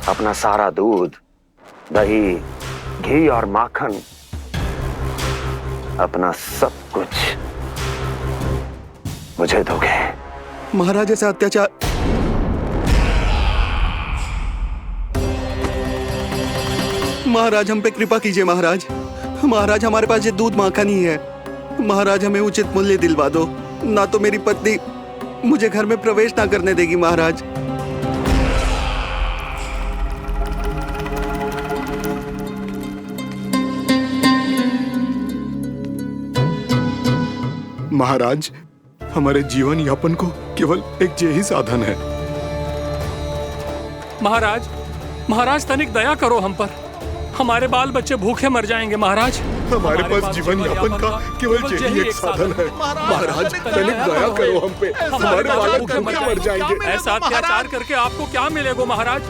अपना सारा दूध, दही, घी और माखन, अपना सब कुछ मुझे दोगे। महाराज ऐसा अत्याचार। महाराज हम पे कृपा कीजिए महाराज। महाराज हमारे पास ये दूध माखन ही है। महाराज हमें उचित मूल्य दिलवा दो, ना तो मेरी पत्नी मुझे घर में प्रवेश ना करने देगी महाराज। महाराज हमारे जीवन यापन को केवल एक यही साधन है। महाराज, महाराज तनिक दया करो हम पर। हमारे बाल बच्चे भूखे मर जाएंगे महाराज। हमारे पास जीवन यापन का केवल यही एक साधन है। महाराज तनिक दया करो हम पे, हमारे बालक भूखे मर जाएंगे। ऐसा अत्याचार करके आपको क्या मिलेगा महाराज?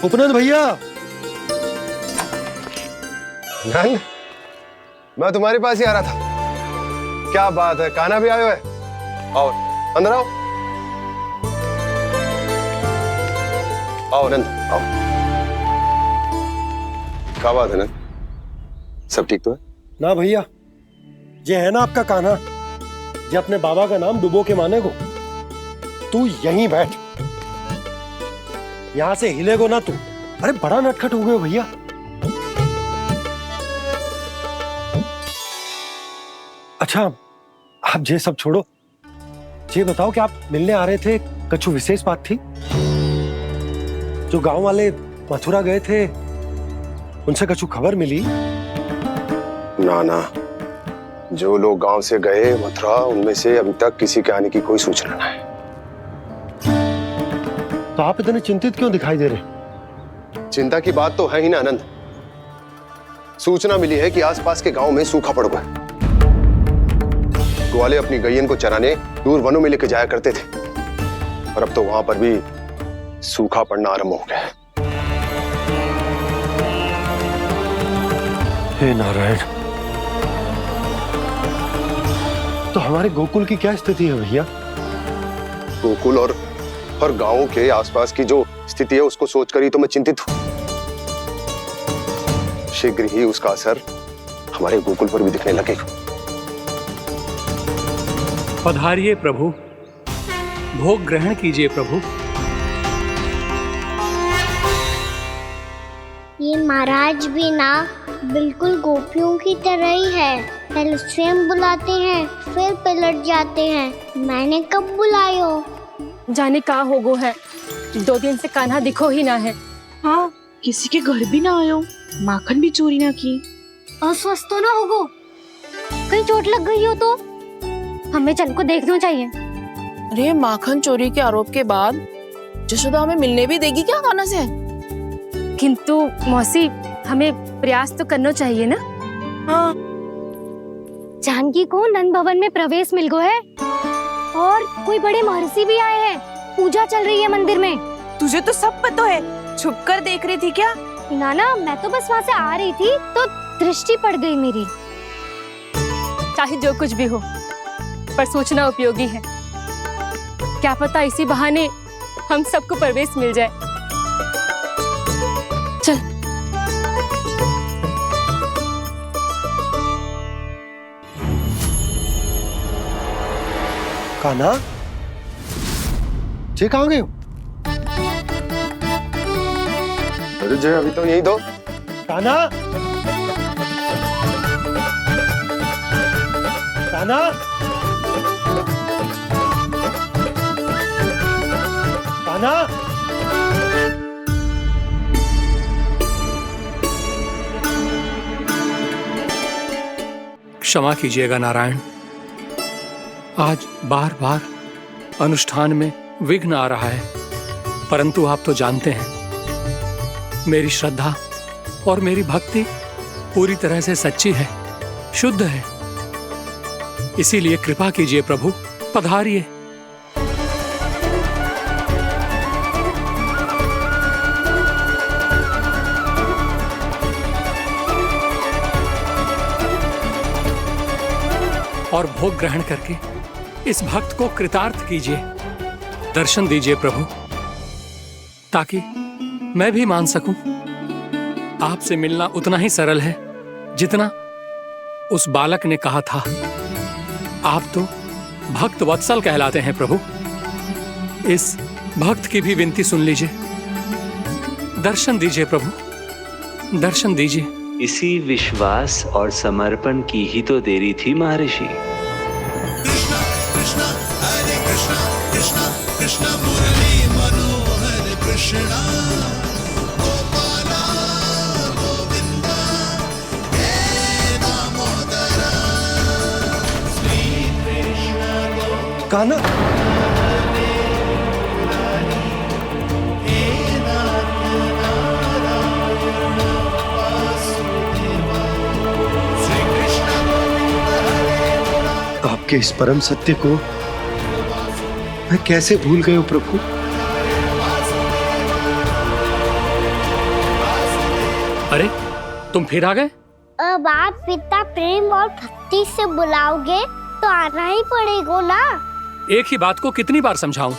उपनंद भैया। नंद, मैं तुम्हारे पास ही आ रहा था। क्या बात है, कान्हा भी आयो है? आओ अंदर आओ। आओ नंद आओ। क्या बात है नंद, सब ठीक तो है? ना भैया, ये है ना आपका कान्हा, ये अपने बाबा का नाम डुबो के माने को। तू यहीं बैठ, यहां से हिलेगो ना तू। अरे बड़ा नटखट हो गए हो भैया। अच्छा आप ये सब छोड़ो, ये बताओ कि आप मिलने आ रहे थे, कछु विशेष बात थी? जो गांव वाले मथुरा गए थे उनसे कछु खबर मिली? ना ना, जो लोग गांव से गए मथुरा, उनमें से अभी तक किसी के आने की कोई सूचना नहीं है। तो आप इतने चिंतित क्यों दिखाई दे रहे? चिंता की बात तो है ही ना आनंद। सूचना मिली है कि आसपास के गांव में सूखा पड़ गया। ग्वाले अपनी गैयन को चराने दूर वनों में लेके जाया करते थे, और अब तो वहां पर भी सूखा पड़ना आरंभ हो गया है। हे नारायण, तो हमारे गोकुल की क्या स्थिति है भैया? गोकुल और गांवों के आसपास की जो स्थिति है उसको सोचकर ही तो मैं चिंतित हूं। शीघ्र ही उसका असर हमारे गोकुल पर भी दिखने लगेगा। पधारिए प्रभु, भोग ग्रहण कीजिए प्रभु। ये महाराज भी ना बिल्कुल गोपियों की तरह ही है। पहले स्वयं बुलाते हैं, फिर पलट जाते हैं। मैंने कब बुलायो? जाने का होगो है, 2 दिन से कान्हा दिखो ही ना है। हाँ, किसी के घर भी ना आयो, माखन भी चोरी ना की। अस्वस्थ तो ना होगो, कहीं चोट लग गई हो तो? हमें चल को देखना चाहिए। अरे माखन चोरी के आरोप के बाद जशोदा हमें मिलने भी देगी क्या कान्हा से? किंतु मौसी, हमें प्रयास तो करना चाहिए ना। हाँ। जानकी को नंद भवन में प्रवेश मिल गो है, और कोई बड़े महर्षि भी आए हैं। पूजा चल रही है मंदिर में। तुझे तो सब पता है, छुप कर देख रही थी क्या? ना, मैं तो बस वहाँ से आ रही थी तो दृष्टि पड़ गई मेरी। चाहे जो कुछ भी हो, पर सूचना उपयोगी है। क्या पता इसी बहाने हम सबको प्रवेश मिल जाए। चल। कान्हा, जे कहाँ गए हो? अरे जय, अभी तो यही दो। कान्हा, कान्हा, कान्हा। क्षमा कीजिएगा नारायण, आज बार बार अनुष्ठान में विघ्न आ रहा है, परंतु आप तो जानते हैं मेरी श्रद्धा और मेरी भक्ति पूरी तरह से सच्ची है, शुद्ध है। इसीलिए कृपा कीजिए प्रभु, पधारिए। और भोग ग्रहण करके इस भक्त को कृतार्थ कीजिए। दर्शन दीजिए प्रभु, ताकि मैं भी मान सकूं। आपसे मिलना उतना ही सरल है जितना उस बालक ने कहा था। आप तो भक्त वत्सल कहलाते हैं प्रभु। इस भक्त की भी विनती सुन लीजिए। दर्शन दीजिए प्रभु, दर्शन दीजिए। इसी विश्वास और समर्पण की ही तो देरी थी महर्षि। कृष्णा कृष्णा हरे कृष्णा कृष्णा कृष्णा मुरली मनोहर कृष्णा गोपाला गोविंदा हे दामोदरा श्री कृष्ण कान्हा, आपके इस परम सत्य को मैं कैसे भूल गया प्रभु। अरे तुम फिर आ गए? अब आप पिता प्रेम और भक्ति से बुलाओगे तो आना ही पड़ेगा ना। एक ही बात को कितनी बार समझाऊं?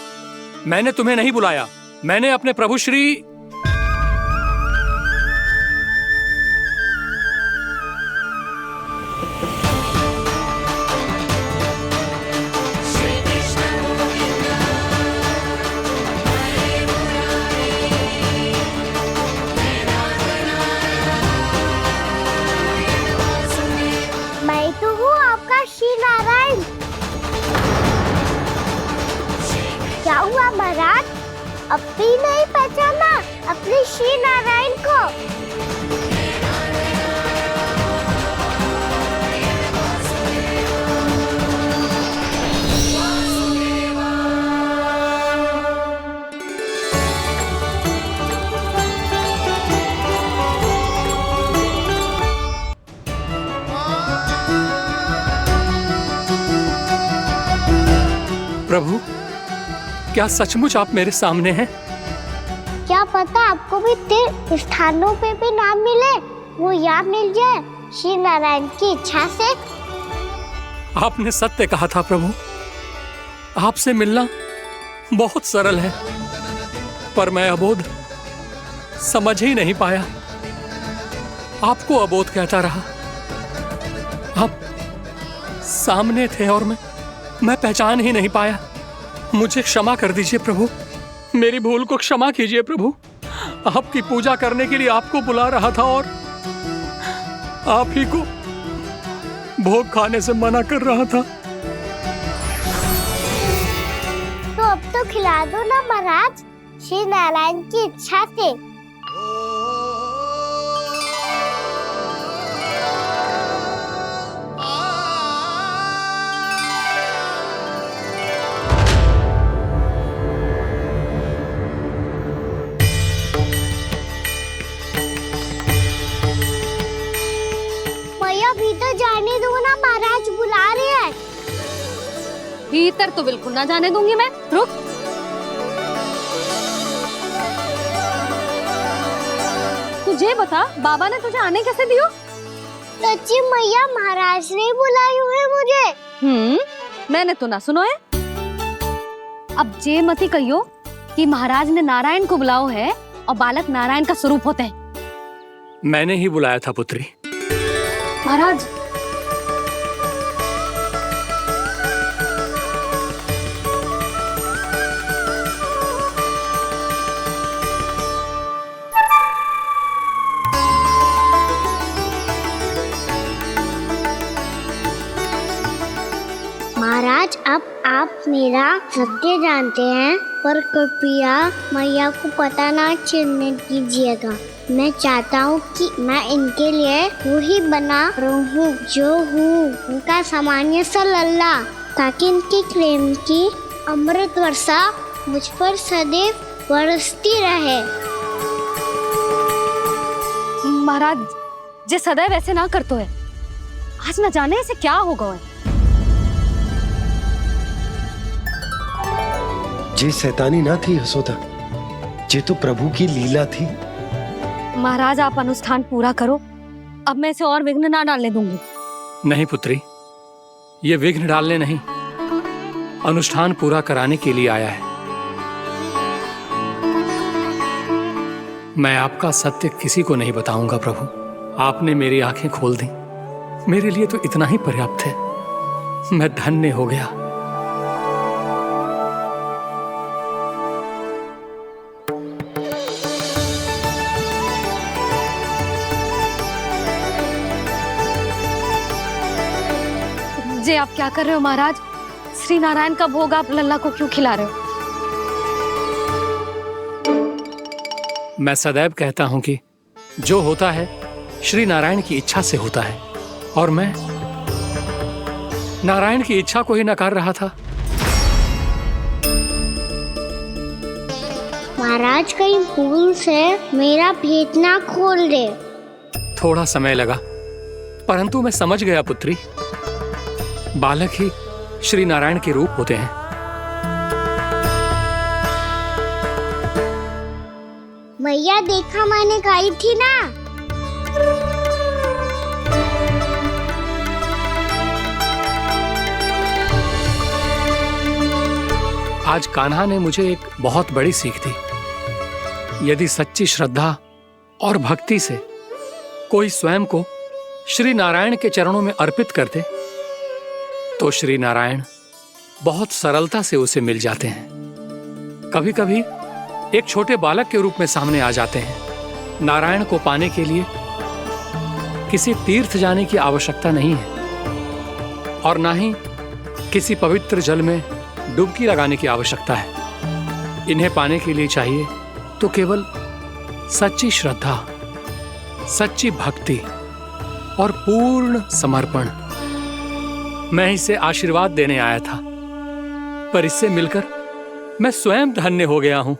मैंने तुम्हें नहीं बुलाया, मैंने अपने प्रभु श्री मैं तो हूँ आपका श्री नारायण। क्या हुआ महाराज, अब भी नहीं पहचाना अपने श्री नारायण को? प्रभु, क्या सचमुच आप मेरे सामने हैं? क्या पता आपको भी तीर्थ स्थानों पे भी नाम मिले, वो याद मिल जाए श्री नारायण की इच्छा से। आपने सत्य कहा था प्रभु, आपसे मिलना बहुत सरल है, पर मैं अबोध समझ ही नहीं पाया। आपको अबोध कहता रहा। आप सामने थे और मैं पहचान ही नहीं पाया। मुझे क्षमा कर दीजिए प्रभु, मेरी भूल को क्षमा कीजिए प्रभु। आपकी पूजा करने के लिए आपको बुला रहा था और आप ही को भोग खाने से मना कर रहा था। तो अब तो खिला दो ना महाराज, श्री नारायण की इच्छा से। भीतर जाने दो ना, महाराज बुला रहे हैं। भीतर तो बिल्कुल ना जाने दूंगी मैं। रुक। तुझे बता, बाबा ने तुझे आने कैसे दियो? सच्ची मैया, महाराज ने बुलाई हुई मुझे। मैंने तो ना सुनो है। अब जे मती कहियो कि महाराज ने नारायण को बुलाओ है और बालक नारायण का स्वरूप होते हैं। मैंने ही बुलाया था पुत्री। महाराज, महाराज, अब आप मेरा सत्य जानते हैं, पर कृपया मैया को पता ना चलने दीजिएगा। मैं चाहता हूँ कि मैं इनके लिए वो ही बना रहूँ जो हूँ, उनका सामान्य सा लल्ला, ताकि इनकी प्रेम की अमृत वर्षा मुझ पर सदैव बरसती रहे। महाराज, जे सदैव ऐसे ना करतो है, आज न जाने इसे क्या होगा है। जे शैतानी ना थी यशोदा, जे तो प्रभु की लीला थी। महाराज, आप अनुष्ठान पूरा करो, अब मैं इसे और विघ्न ना डालने दूंगी। नहीं पुत्री, ये विघ्न डालने नहीं, अनुष्ठान पूरा कराने के लिए आया है। मैं आपका सत्य किसी को नहीं बताऊंगा प्रभु। आपने मेरी आंखें खोल दी, मेरे लिए तो इतना ही पर्याप्त है। मैं धन्य हो गया। जी आप क्या कर रहे हो महाराज? श्री नारायण का भोग आप लल्ला को क्यों खिला रहे हो? मैं सदैव कहता हूं कि जो होता है श्री नारायण की इच्छा से होता है, और मैं नारायण की इच्छा को ही नकार रहा था। महाराज कहीं भूल से मेरा भेद ना खोल दे। थोड़ा समय लगा, परंतु मैं समझ गया पुत्री। बालक ही श्री नारायण के रूप होते हैं। मैया देखा मैंने गाई थी ना। आज कान्हा ने मुझे एक बहुत बड़ी सीख दी। यदि सच्ची श्रद्धा और भक्ति से कोई स्वयं को श्री नारायण के चरणों में अर्पित कर दे, तो श्री नारायण बहुत सरलता से उसे मिल जाते हैं। कभी कभी एक छोटे बालक के रूप में सामने आ जाते हैं। नारायण को पाने के लिए किसी तीर्थ जाने की आवश्यकता नहीं है, और ना ही किसी पवित्र जल में डुबकी लगाने की आवश्यकता है। इन्हें पाने के लिए चाहिए तो केवल सच्ची श्रद्धा, सच्ची भक्ति और पूर्ण समर्पण। मैं इसे आशीर्वाद देने आया था, पर इससे मिलकर मैं स्वयं धन्य हो गया हूं।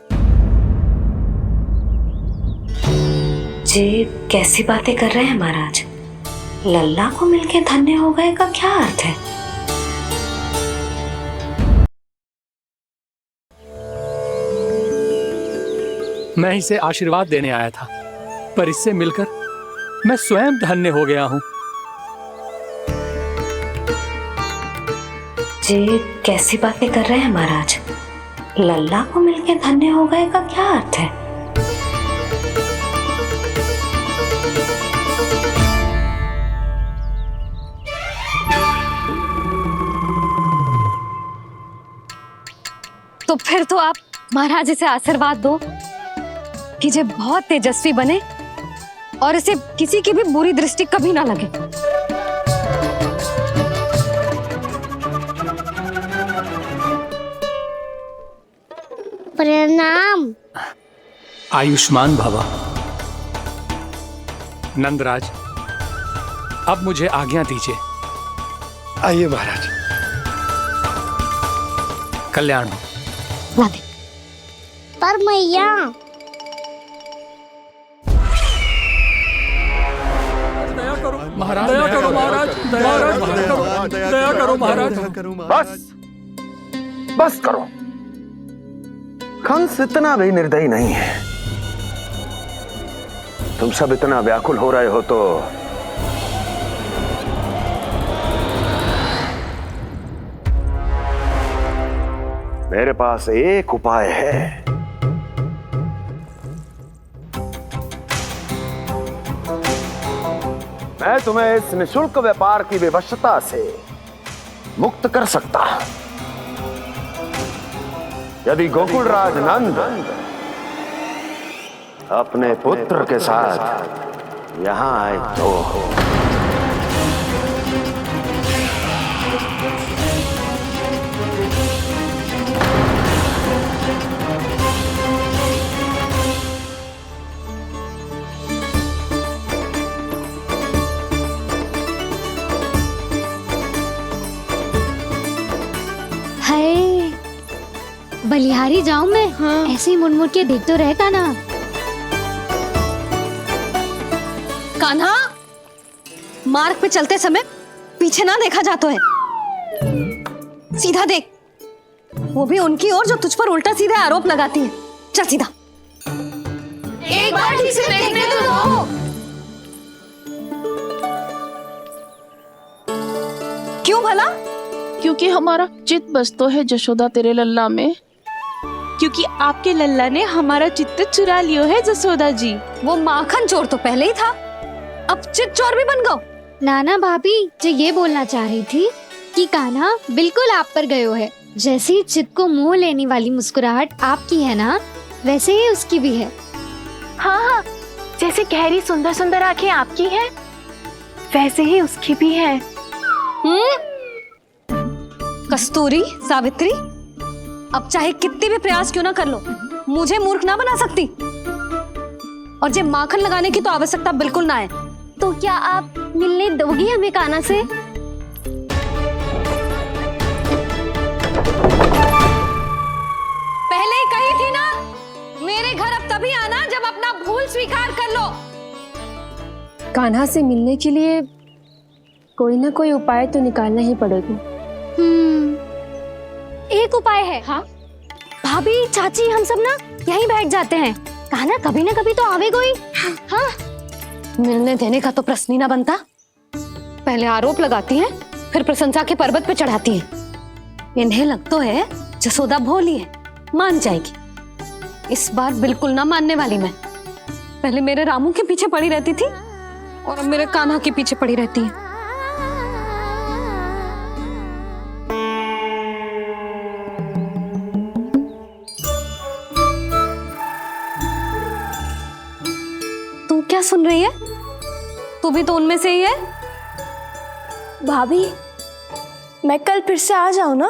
जी कैसी बातें कर रहे हैं महाराज? लल्ला को मिलके धन्य हो गए का क्या अर्थ है? मैं इसे आशीर्वाद देने आया था, पर इससे मिलकर मैं स्वयं धन्य हो गया हूं। जी कैसी बातें कर रहे हैं महाराज? लल्ला को मिलके धन्य हो गए का क्या अर्थ है? तो फिर तो आप महाराज इसे आशीर्वाद दो कि ये बहुत तेजस्वी बने और इसे किसी की भी बुरी दृष्टि कभी ना लगे। प्रणाम। आयुष्मान भवा। नंदराज, अब मुझे आज्ञा दीजिए। आइए महाराज। कल्याण हो। राधे। पर मैया महाराज दया करो, महाराज दया करो महाराज। बस करो। कंस इतना भी निर्दयी नहीं है। तुम सब इतना व्याकुल हो रहे हो तो मेरे पास एक उपाय है। मैं तुम्हें इस निःशुल्क व्यापार की विवशता से मुक्त कर सकता। यदि गोकुलराज नंद अपने पुत्र के साथ यहां आए तो बलिहारी जाऊं मैं? हाँ। ऐसे ही मुड़ के देख तो रहे कान्हा। कान्हा, मार्ग पे चलते समय पीछे ना देखा जाता है। सीधा देख, वो भी उनकी ओर जो तुझ पर उल्टा सीधे आरोप लगाती है। चल सीधा। एक बार ठीक से देखने तो दो। क्यों भला? क्योंकि हमारा चित बस तो है जशोदा तेरे लल्ला में। क्योंकि आपके लल्ला ने हमारा चित्त चुरा लियो है जसोदा जी। वो माखन चोर तो पहले ही था, अब चित चोर भी बन गो। नाना भाभी जो ये बोलना चाह रही थी कि कान्हा बिल्कुल आप पर गयो है। जैसे ही चित को मोह लेने वाली मुस्कुराहट आपकी है ना, वैसे ही उसकी भी है। हाँ हाँ, जैसे गहरी सुंदर सुंदर आंखें आपकी हैं, वैसे ही उसकी भी है। कस्तूरी, सावित्री, अब चाहे कितने भी प्रयास क्यों ना कर लो, मुझे मूर्ख ना बना सकती। और जब माखन लगाने की तो आवश्यकता बिल्कुल ना है। तो क्या आप मिलने दोगी हमें कान्हा से? पहले ही कही थी ना, मेरे घर अब तभी आना जब अपना भूल स्वीकार कर लो। कान्हा से मिलने के लिए कोई ना कोई उपाय तो निकालना ही पड़ेगा। एक उपाय है। हाँ? भाभी, चाची, हम सब ना यहीं बैठ जाते हैं। कान्हा कभी ना कभी तो आवेगा ही। हाँ, मिलने देने का तो प्रश्न ही ना बनता। पहले आरोप लगाती हैं, फिर प्रशंसा के पर्वत पे चढ़ाती हैं। इन्हें लग तो है जसोदा भोली है, मान जाएगी। इस बार बिल्कुल ना मानने वाली मैं। पहले मेरे रामू के पीछे पड़ी रहती थी और अब मेरे कान्हा के पीछे पड़ी रहती है। तू क्या सुन रही है? तू भी तो उनमें से ही है। भाभी, मैं कल फिर से आ जाऊं ना?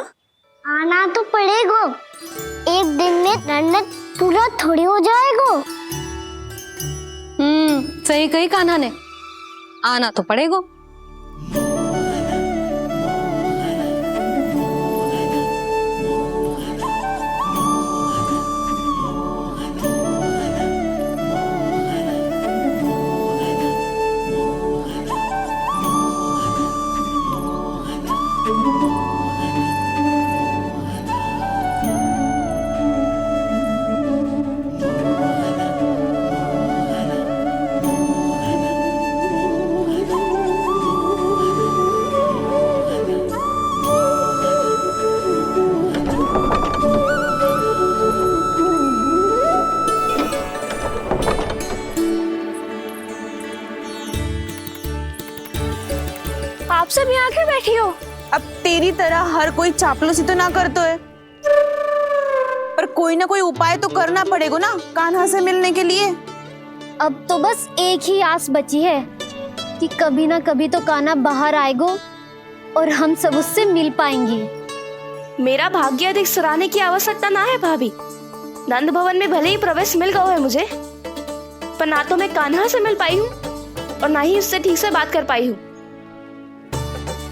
आना तो पड़ेगा। एक दिन में रन्नत पूरा थोड़ी हो जाएगा। सही कही कान्हा ने, आना तो पड़ेगा। आप सब यहाँ के बैठी हो? अब तेरी तरह हर कोई चापलूसी तो ना करतो है, पर कोई ना कोई उपाय तो करना पड़ेगा ना कान्हा से मिलने के लिए। अब तो बस एक ही आस बची है कि कभी ना कभी तो कान्हा बाहर आएगा और हम सब उससे मिल पाएंगे। मेरा भाग्य अधिक सराहने की आवश्यकता ना है भाभी। नंद भवन में भले ही प्रवेश मिल गया है मुझे, पर ना तो मैं कान्हा से मिल पाई हूँ और ना ही उससे ठीक से बात कर पाई हूँ।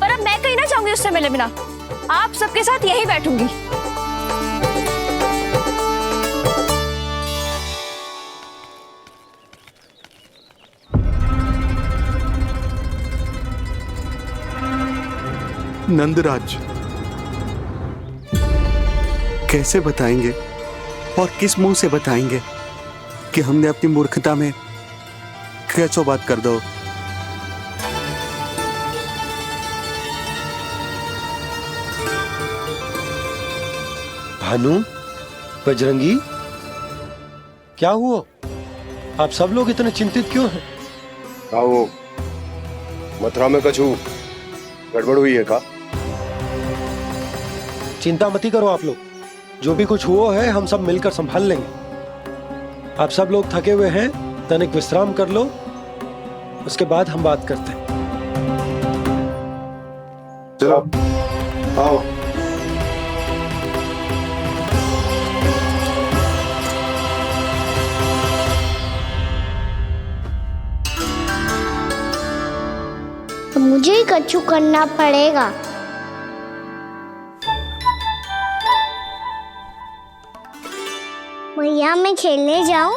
पर अब मैं कहीं ना चाहूंगी उससे मिले बिना। आप सबके साथ यही बैठूंगी। नंदराज, कैसे बताएंगे और किस मुंह से बताएंगे कि हमने अपनी मूर्खता में कैसो बात कर दो। भानु, बजरंगी, क्या हुआ? आप सब लोग इतने चिंतित क्यों हैं? आओ, मथुरा में कछु गड़बड़ हुई है का? चिंता मती करो आप लोग, जो भी कुछ हुआ है हम सब मिलकर संभाल लेंगे। आप सब लोग थके हुए हैं, तनिक विश्राम कर लो, उसके बाद हम बात करते हैं। चलो, आओ। तो मुझे ही कछु करना पड़ेगा। भैया, मैं खेलने जाऊं?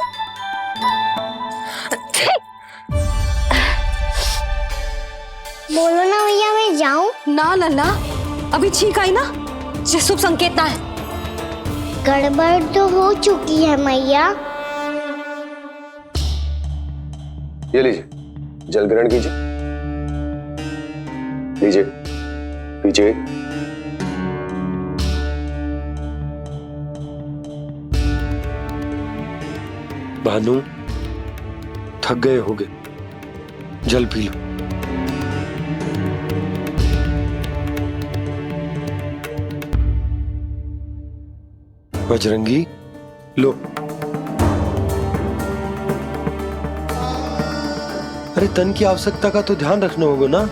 बोलो ना भैया, मैं जाऊं? ना लल्ला, अभी छींक आई ना, ये शुभ संकेत ना है। गड़बड़ तो हो चुकी है मैया। ये लीजिए, जल ग्रहण कीजिए। लीजिए, पीजिए। भानु, थक गए होगे, जल पी लो। बजरंगी, लो। अरे तन की आवश्यकता का तो ध्यान रखना होगा ना।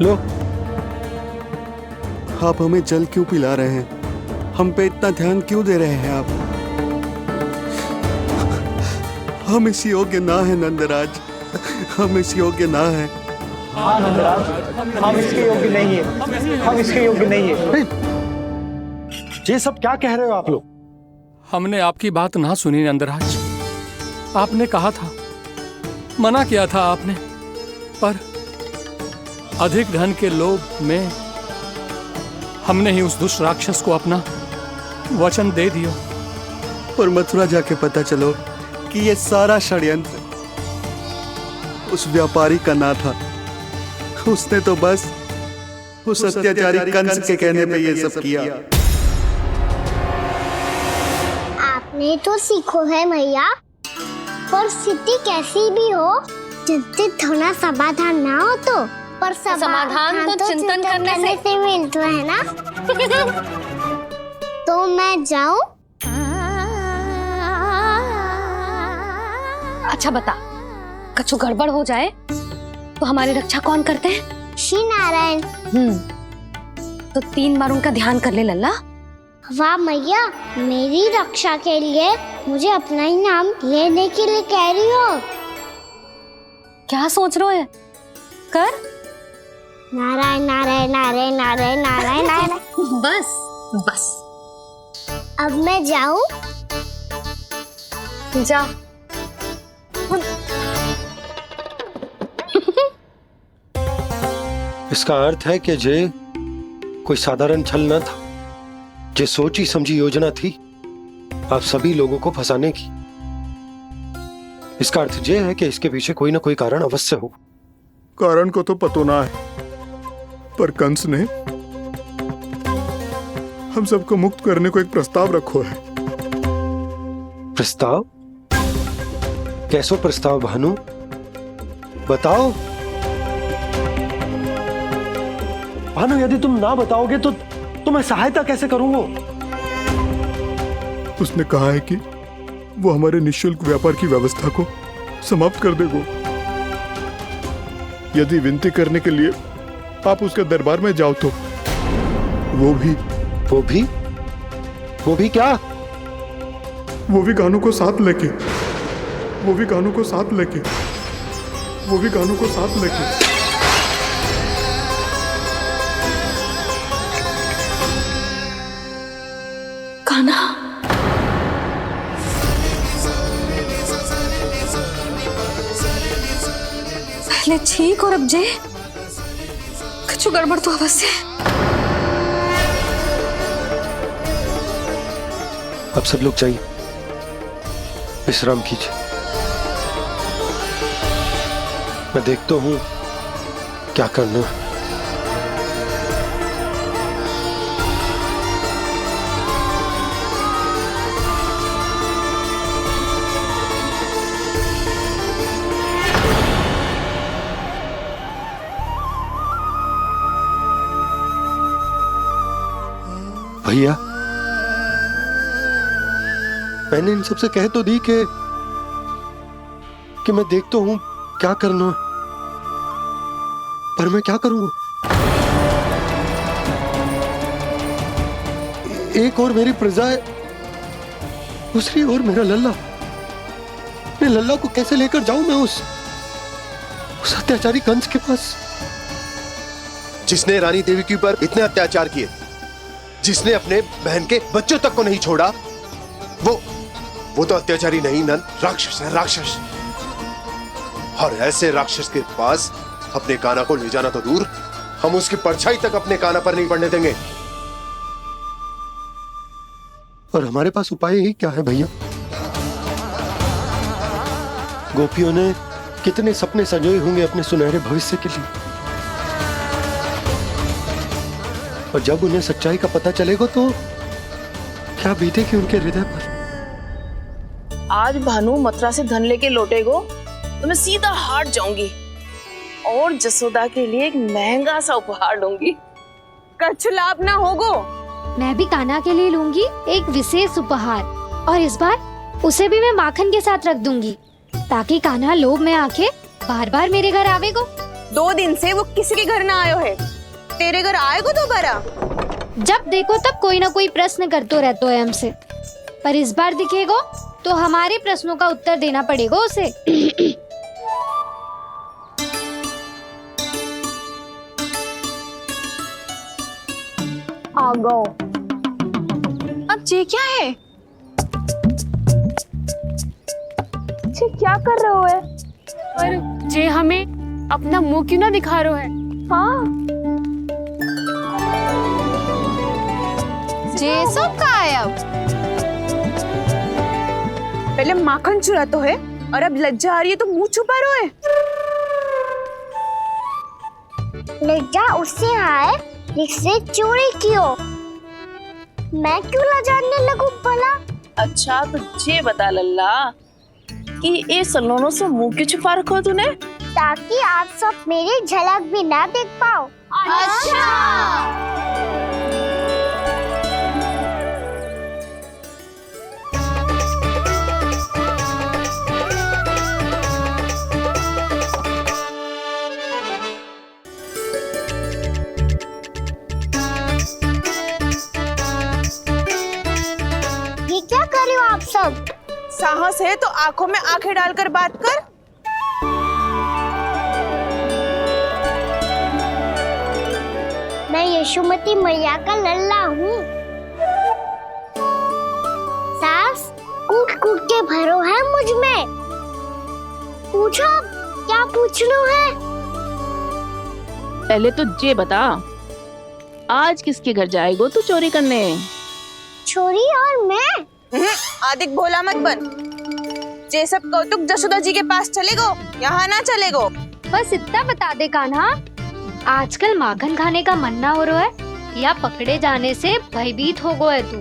लो। आप हमें जल क्यों पिला रहे हैं? हम पे इतना ध्यान क्यों दे रहे हैं आप? हम इस योग्य ना है नंदराज, हम इस योग्य ना है। हाँ नंदराज, हम इसके योग्य नहीं है, हम इसके योग्य नहीं है। ये सब क्या कह रहे हो आप लोग? हमने आपकी बात ना सुनी नंदराज। आपने कहा था, मना किया था आपने, पर अधिक धन के लोभ में हमने ही उस दुष्ट राक्षस को अपना वचन दे दिया। पर मथुरा जाके पता चलो कि ये सारा षड्यंत्र उस व्यापारी का ना था। उसने तो बस उस अत्याचारी कंस के कहने पे ये सब किया। आपने तो सीखो है भैया, पर स्थिति कैसी भी हो, चिंतित होना समाधान ना हो तो, पर समाधान तो चिंतन करने से मिलता है ना। तो मैं जाऊं? अच्छा बता, कछु गड़बड़ हो जाए तो हमारी रक्षा कौन करते हैं? श्री नारायण। तो 3 बार उनका ध्यान कर ले लल्ला। वाह मैया, मेरी रक्षा के लिए मुझे अपना ही नाम लेने के लिए कह रही हो? क्या सोच रहे हो? कर। नारायण नारायण नारायण नारायण नारायण नारायण। बस बस। अब मैं जाऊं? जा। इसका अर्थ है कि जे कोई साधारण छल न था, जे सोची समझी योजना थी आप सभी लोगों को फंसाने की। इसका अर्थ ये है कि इसके पीछे कोई ना कोई कारण अवश्य हो। कारण को तो पतो ना है, पर कंस ने हम सबको मुक्त करने को एक प्रस्ताव रखो है। प्रस्ताव? कैसो प्रस्ताव भानु, बताओ। भानु, यदि तुम ना बताओगे तो मैं सहायता कैसे करूंगा? उसने कहा है कि वो हमारे निःशुल्क व्यापार की व्यवस्था को समाप्त कर देगा यदि विनती करने के लिए आप उसके दरबार में जाओ तो। वो भी क्या? वो भी गानों को साथ लेके, वो भी गानों को साथ लेके, वो भी गानों को साथ लेके। कान्हा, पहले ठीक और अब जे कुछ गड़बड़ तो अवश्य। अब सब लोग जाइए, विश्राम कीजिए। मैं देखता हूं क्या करना है। भैया, मैंने इन सबसे कह तो दी कि मैं देखता हूं क्या करना, पर मैं क्या करूंगा? एक और मेरी प्रजा है, दूसरी ओर मेरा लल्ला। मैं लल्ला को कैसे लेकर जाऊं मैं उस अत्याचारी कंस के पास? जिसने रानी देवी के ऊपर इतने अत्याचार किए, जिसने अपने बहन के बच्चों तक को नहीं छोड़ा, वो तो अत्याचारी नहीं नंद, राक्षस है, राक्षस। और ऐसे राक्षस के पास अपने कान्हा को ले जाना तो दूर, हम उसकी परछाई तक अपने कान्हा पर नहीं पड़ने देंगे। और हमारे पास उपाय ही क्या है भैया? गोपियों ने कितने सपने संजोए होंगे अपने सुनहरे भविष्य के लिए, और जब उन्हें सच्चाई का पता चलेगा तो क्या बीतेगी उनके हृदय पर? आज भानु मथुरा से धन लेके लौटेगो तो मैं सीधा हाट जाऊंगी और जसोदा के लिए एक महंगा सा उपहार लूंगी। कछु लाभ ना होगो। मैं भी कान्हा के लिए लूंगी एक विशेष उपहार, और इस बार उसे भी मैं माखन के साथ रख दूंगी ताकि कान्हा लोभ में आके बार बार मेरे घर आवेगो। 2 दिन से वो किसी के घर ना आयो है, तेरे घर आएगो दोबारा? जब देखो तब कोई ना कोई प्रश्न करते रहते है हमसे, पर इस बार दिखेगो तो हमारे प्रश्नों का उत्तर देना पड़ेगा उसे। आ गो। अब ये क्या है? ये क्या कर रहे हो है? पर जे हमें अपना मुंह क्यों ना दिखा रहे है? हाँ। जे सब का है अब? पहले माखन चुरा तो है और अब लज्जा आ रही है तो मुंह छुपा रहे है। लज्जा उससे आए जिससे चोरी कियो। मैं क्यों लजाने लगूं भला? अच्छा तो ये बता लल्ला कि ये सलोनों से मुंह क्यों छुपा रखो तूने? ताकि आप सब मेरी झलक भी ना देख पाओ। अच्छा। ये क्या कर रहे हो आप सब? साहस है तो आंखों में आंखें डालकर बात कर। मैं यशोमती मैया का लल्ला हूँ। सास कूट कूट के भरो है मुझ में। पूछो क्या पूछना है? पहले तो ये बता, आज किसके घर जाएगो तू चोरी करने? छोरी और मैं? आदिक भोला मत बन। जे सब कौतुक जसोदा जी के पास चलेगो, यहाँ ना चलेगो। बस इतना बता दे कान्हा, आजकल माखन खाने का मन ना हो रहा है या पकड़े जाने से भयभीत हो गए तू?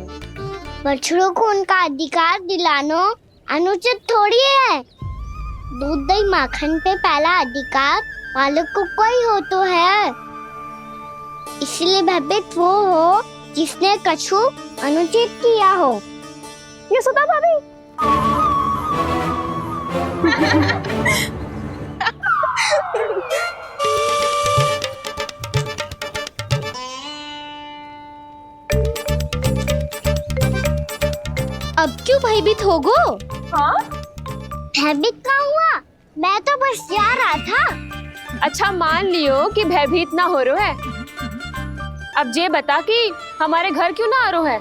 बछड़ों को उनका अधिकार दिलाना अनुचित थोड़ी है। दूध दही माखन पे पहला अधिकार मालिक को कोई हो तो है। इसलिए भयभीत वो हो जिसने कछु अनुचित किया हो। यशोदा भाभी। अब क्यों भयभीत हो गो? हाँ? भयभीत क्या हुआ? मैं तो बस जा रहा था। अच्छा मान लियो कि भयभीत ना हो रहा है। अब ये बता कि हमारे घर क्यों ना आ रहा है?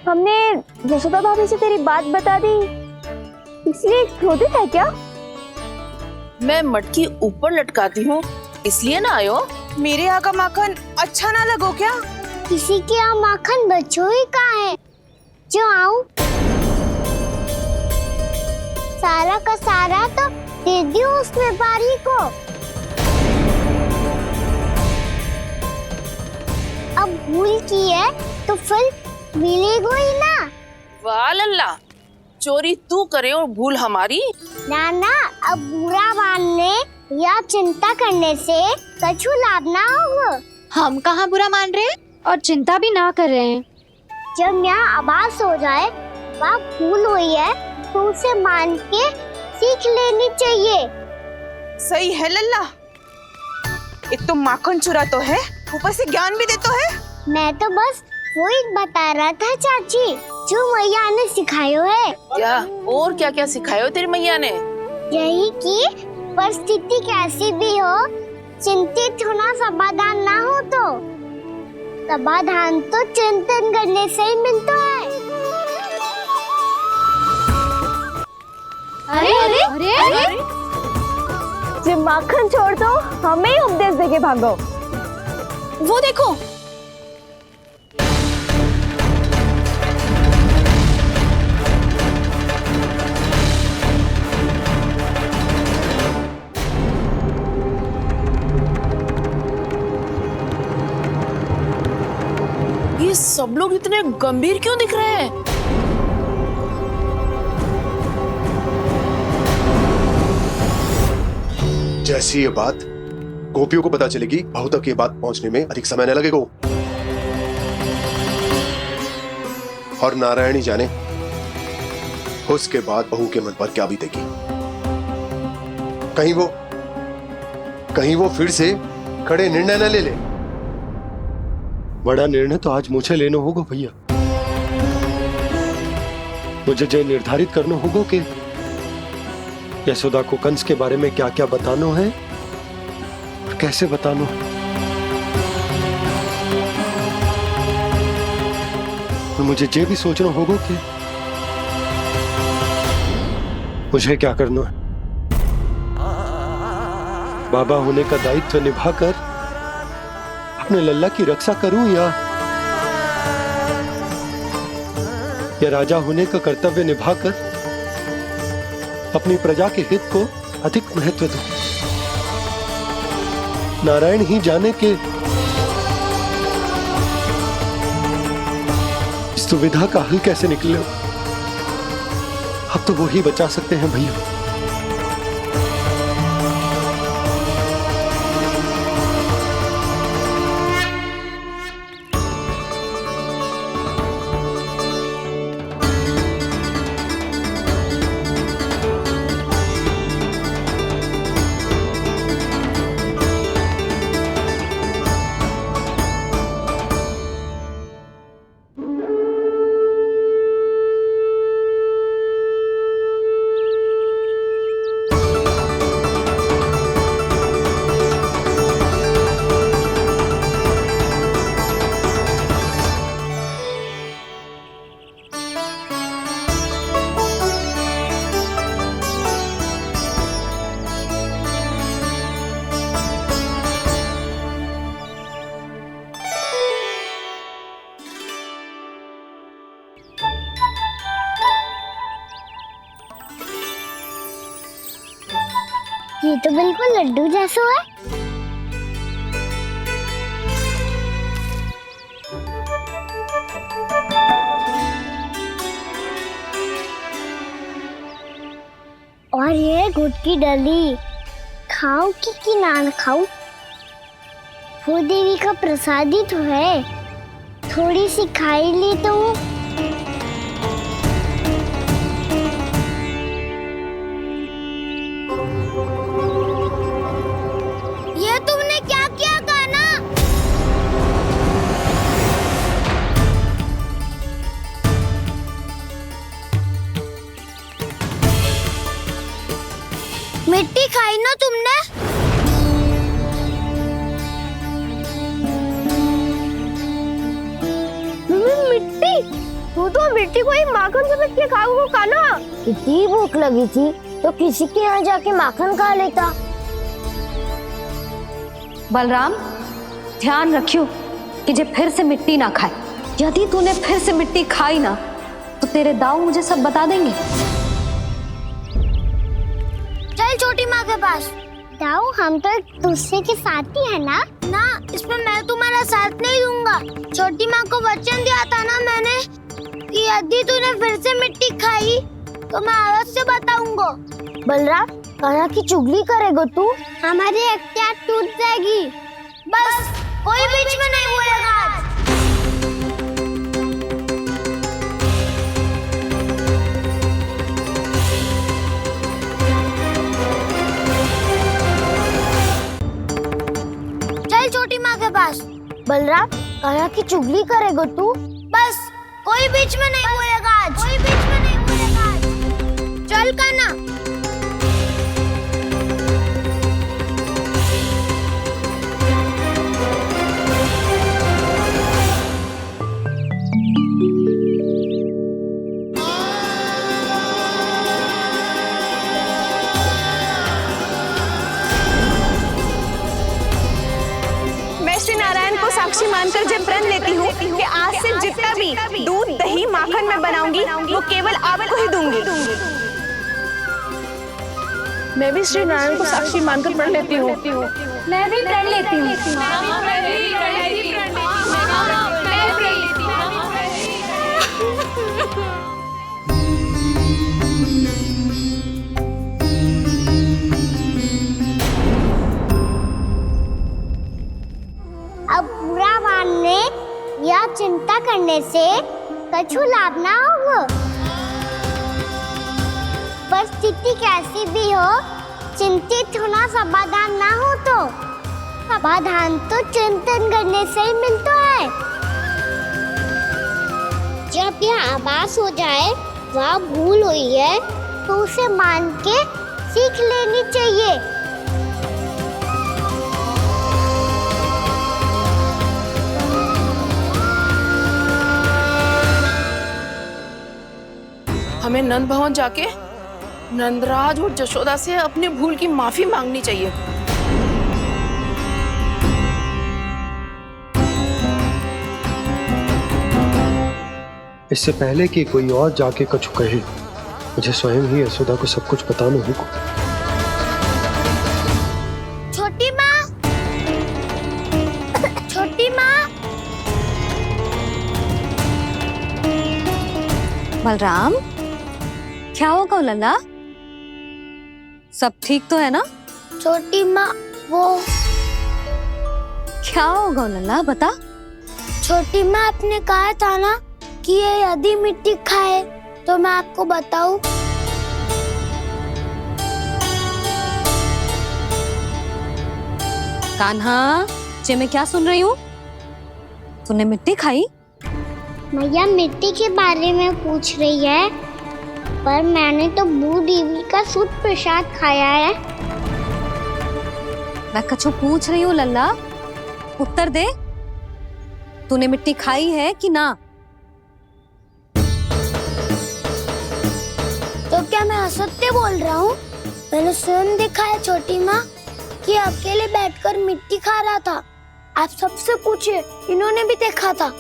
हमने यशोदा भाभी से तेरी बात बता दी, इसलिए क्रोधित है क्या? मैं मटकी ऊपर लटकाती हूँ इसलिए ना आयो? मेरे यहाँ का माखन अच्छा ना लगो क्या? किसी के यहाँ माखन बच्चों ही कहाँ है जो आऊं? सारा का सारा तो दे दियो उस व्यापारी को। अब भूल की है तो फिर मिलेगो ही ना। वाह लल्ला, चोरी तू करे और भूल हमारी। ना ना, अब बुरा मानने या चिंता करने से कछु लाभ ना होगा। हम कहाँ बुरा मान रहे हैं और चिंता भी ना कर रहे हैं। जब यहाँ आभास हो जाए वह भूल हुई है तो उसे मान के सीख लेनी चाहिए। सही है लल्ला, एक तो माखन चुरा तो है, ऊपर से ज्ञान भी देता है। मैं तो बस वही बता रहा था चाची जो मैया ने सिखायो है। क्या और क्या क्या सिखायो तेरी मैया ने? यही कि परिस्थिति कैसी भी हो, चिंतित होना समाधान ना हो तो समाधान तो चिंतन करने से ही मिलता है। अरे अरे अरे, अरे? जो माखन छोड़ दो, हमें ही उपदेश देके भागो। वो देखो, ये सब लोग इतने गंभीर क्यों दिख रहे हैं? जैसी ये बात गोपियों को पता चलेगी, बहू तक ये बात पहुंचने में अधिक समय न लगेगा। और नारायण ही जाने उसके बाद बहू के मन पर क्या बीतेगी। कहीं वो फिर से खड़े निर्णय न ले ले। बड़ा निर्णय तो आज मुझे लेना होगा भैया। मुझे जो निर्धारित करना होगा कि यशोदा को कंस के बारे में क्या क्या बताना है और कैसे बताना है। और मुझे ये भी सोचना होगा कि मुझे क्या करना है। बाबा होने का दायित्व निभाकर अपने लल्ला की रक्षा करूं या राजा होने का कर्तव्य निभाकर अपनी प्रजा के हित को अधिक महत्व दूं। नारायण ही जाने के इस दुविधा का हल कैसे निकले। अब तो वो ही बचा सकते हैं भैया। ये तो बिल्कुल लड्डू जैसा है। और ये गुड़ की डली खाऊं कि ना खाऊं? वो देवी का प्रसाद ही तो है, थोड़ी सी खाई ली तो। ये तुमने क्या किया कान्हा? मिट्टी खाई ना तुमने? मिट्टी? तू तो मिट्टी को ही माखन से पीट के खाओगे कान्हा। इतनी भूख लगी थी तो किसी के यहाँ जाके माखन खा लेता। बलराम, ध्यान रखियो कि जे फिर से मिट्टी ना खाए। यदि तूने फिर से मिट्टी खाई ना तो तेरे दाऊ मुझे सब बता देंगे। चल छोटी माँ के पास। दाऊ, हम तो एक दूसरे के साथी है ना? ना, इसमें मैं तुम्हारा साथ नहीं दूंगा। छोटी माँ को वचन दिया था ना मैंने कि यदि तूने फिर से मिट्टी खाई तो मैं आवाज से बताऊंगा। बलराम, कान्हा की चुगली करेगा तू? हमारी अख्तियार टूट जाएगी। बस कोई बीच में नहीं बोलेगा आज। चल छोटी माँ के पास। बलराम, कान्हा की चुगली करेगा तू? बस कोई बीच में नहीं बोलेगा आज। कोई बीच में नहीं बोलेगा आज। चल कान्हा। श्री नारायण को साक्षी मानकर जब प्रण लेती हूँ कि आज से जितना भी दूध दही माखन मैं बनाऊंगी वो केवल आपको ही दूंगी। मैं भी श्री नारायण को साक्षी मानकर प्रण लेती हूँ। मैं भी प्रण लेती हूँ। करने से कछु लाभ ना होगा। परिस्थिति कैसी भी हो, चिंतित होना समाधान ना हो तो समाधान तो चिंतन करने से ही मिलता है। जब यह आभास हो जाए वह भूल हुई है तो उसे मान के सीख लेनी चाहिए। हमें नंद भवन जाके नंदराज और जशोदा से अपनी भूल की माफी मांगनी चाहिए। इससे पहले कि कोई और जाके कछु कहे, मुझे स्वयं ही यशोदा को सब कुछ बताना होगा। छोटी माँ, छोटी माँ। बलराम, क्या होगा लल्ला? सब ठीक तो है ना? छोटी माँ, वो क्या होगा लल्ला, बता। छोटी माँ, आपने कहा था ना कि ये यदि मिट्टी खाए तो मैं आपको बताऊं। कान्हा, जे मैं क्या सुन रही हूँ? तूने मिट्टी खाई? मैया मिट्टी के बारे में पूछ रही है, पर मैंने तो भू देवी का शुद्ध प्रसाद खाया है। मैं कछु पूछ रही हूँ लल्ला, उत्तर दे। तूने मिट्टी खाई है कि ना? तो क्या मैं असत्य बोल रहा हूँ? मैंने स्वयं देखा है छोटी माँ कि अकेले बैठकर मिट्टी खा रहा था। आप सबसे पूछिए, इन्होंने भी देखा था।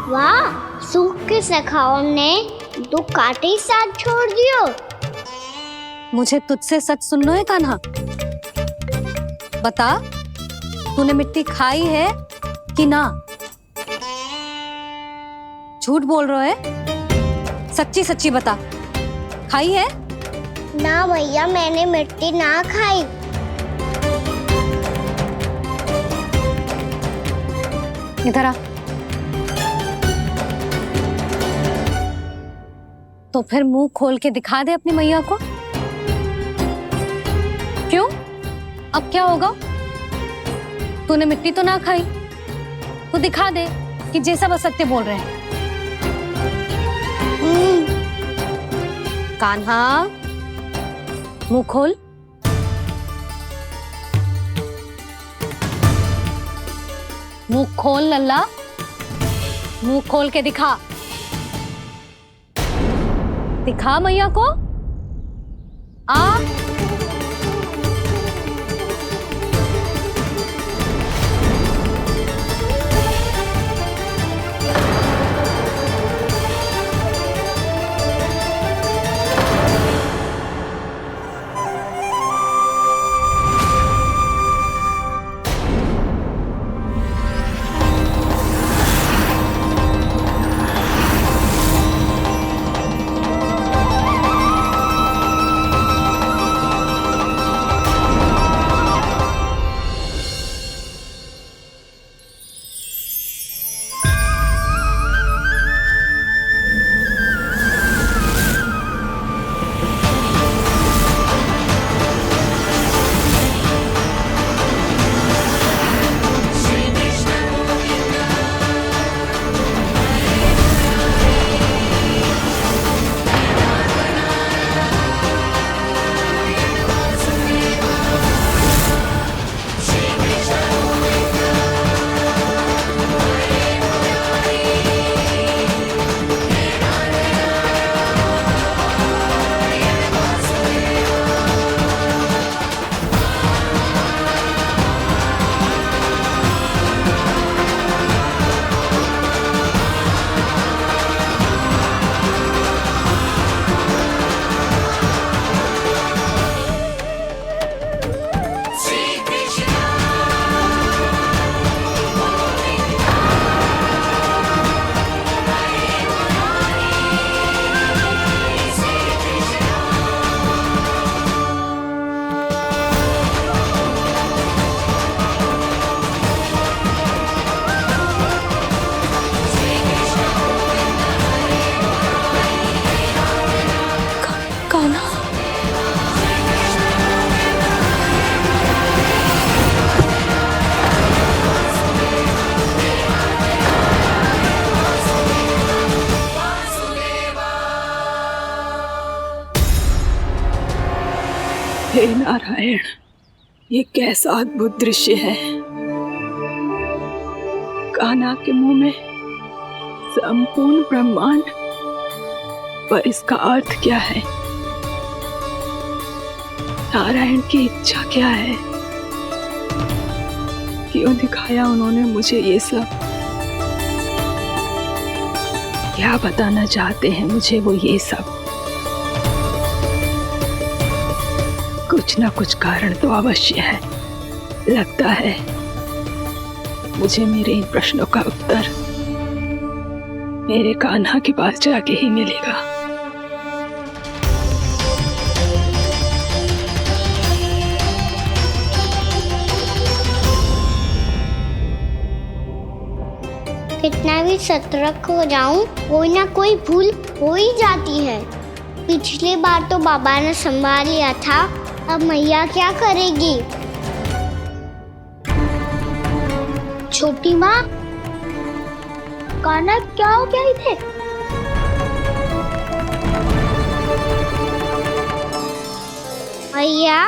वाह, सूख के सखाओ ने 2 कांटे ही साथ छोड़ दियो। मुझे तुझसे सच सुनना है कान्हा। बता, तूने मिट्टी खाई है कि ना? झूठ बोल रहा है, सच्ची सच्ची बता, खाई है? ना भैया, मैंने मिट्टी ना खाई। इधर आ। तो फिर मुंह खोल के दिखा दे अपनी मैया को। क्यों? अब क्या होगा? तूने मिट्टी तो ना खाई, तो दिखा दे कि जे सब असत्य बोल रहे हैं। कान्हा, मुंह खोल। मुंह खोल लल्ला, मुंह खोल के दिखा। दिखा मैया को। आ हे नारायण, ये कैसा अद्भुत दृश्य है। कान्हा के मुंह में संपूर्ण ब्रह्मांड, पर इसका अर्थ क्या है? नारायण की इच्छा क्या है? क्यों दिखाया उन्होंने मुझे ये सब? क्या बताना चाहते हैं मुझे वो ये सब? कुछ ना कुछ कारण तो अवश्य है। लगता है मुझे मेरे इन प्रश्नों का उत्तर मेरे कान्हा के पास जाके ही मिलेगा। कितना भी सतर्क हो जाऊं, कोई ना कोई भूल हो ही जाती है। पिछली बार तो बाबा ने संभाल लिया था, अब मैया क्या करेगी? छोटी माँ, कान्हा क्या हो गया इधर? मैया,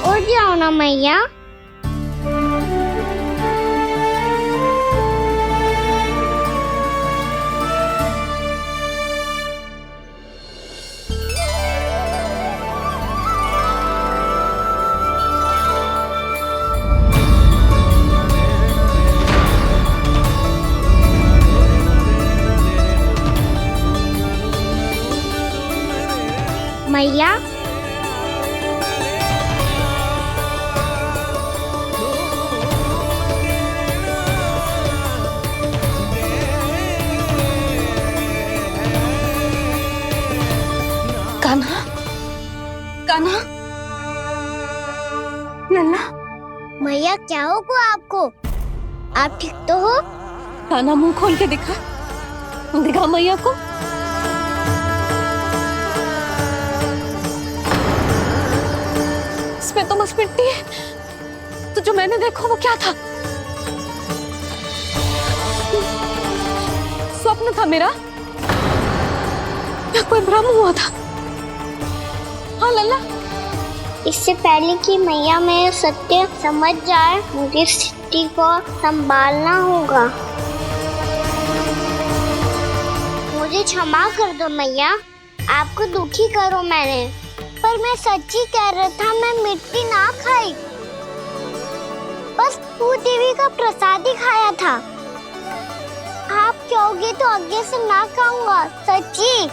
उठ जाओ ना मैया। मैया, कान्हा, कान्हा, लल्ला। मैया क्या होगा आपको? आप ठीक तो हो? कान्हा, मुंह खोल के दिखा, दिखा मैया को। इसमें तो बस मिट्टी है। तो जो मैंने देखा वो क्या था? स्वप्न था मेरा या कोई भ्रम हुआ था? हाँ लल्ला। इससे पहले कि मैया मेरे सत्य समझ जाए, मुझे स्थिति को संभालना होगा। मुझे क्षमा कर दो मैया, आपको दुखी करो मैंने, पर मैं सच्ची कह रहा था। मैं मिट्टी ना खाई, बस तू देवी का प्रसाद ही खाया था। आप कहोगे तो आगे से ना खाऊंगा, सच्ची।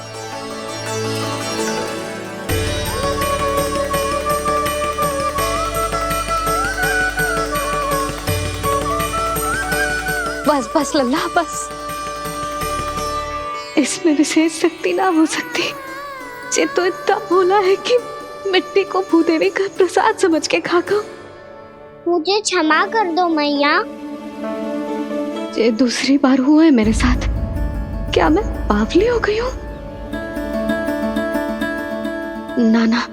बस बस लल्ला, बस। इसमें विशेष शक्ति ना हो सकती। ये तो इतना भोला है कि मिट्टी को भूदेवी का प्रसाद समझ के खागा। मुझे क्षमा कर दो मैया। ये दूसरी बार हुआ है मेरे साथ। क्या मैं बावली हो गई हूँ? ना ना,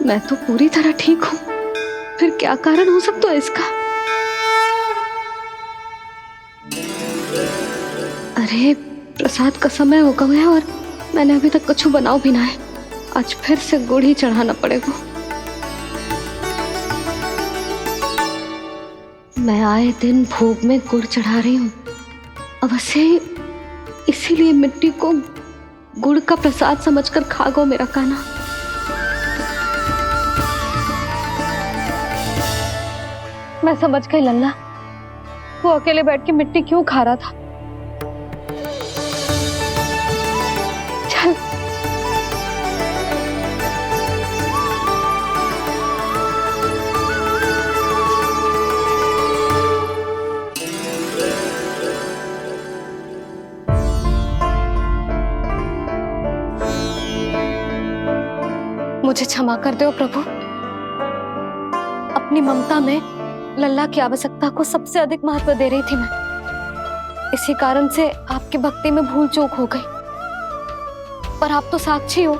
मैं तो पूरी तरह ठीक हूँ। फिर क्या कारण हो सकता है इसका? अरे प्रसाद का समय हो गया है और मैंने अभी तक कुछ बनाओ भी ना है। आज फिर से गुड़ ही चढ़ाना पड़ेगा। मैं आए दिन भोग में गुड़ चढ़ा रही हूँ, अवश्य ही इसीलिए मिट्टी को गुड़ का प्रसाद समझकर खागो मेरा कान्हा। मैं समझ गई लल्ला, वो अकेले बैठ के मिट्टी क्यों खा रहा था। चल मुझे क्षमा कर दो प्रभु। अपनी ममता में लल्ला की आवश्यकता को सबसे अधिक महत्व दे रही थी मैं। इसी कारण से आपकी भक्ति में भूल चूक हो गई। पर आप तो साक्षी हो,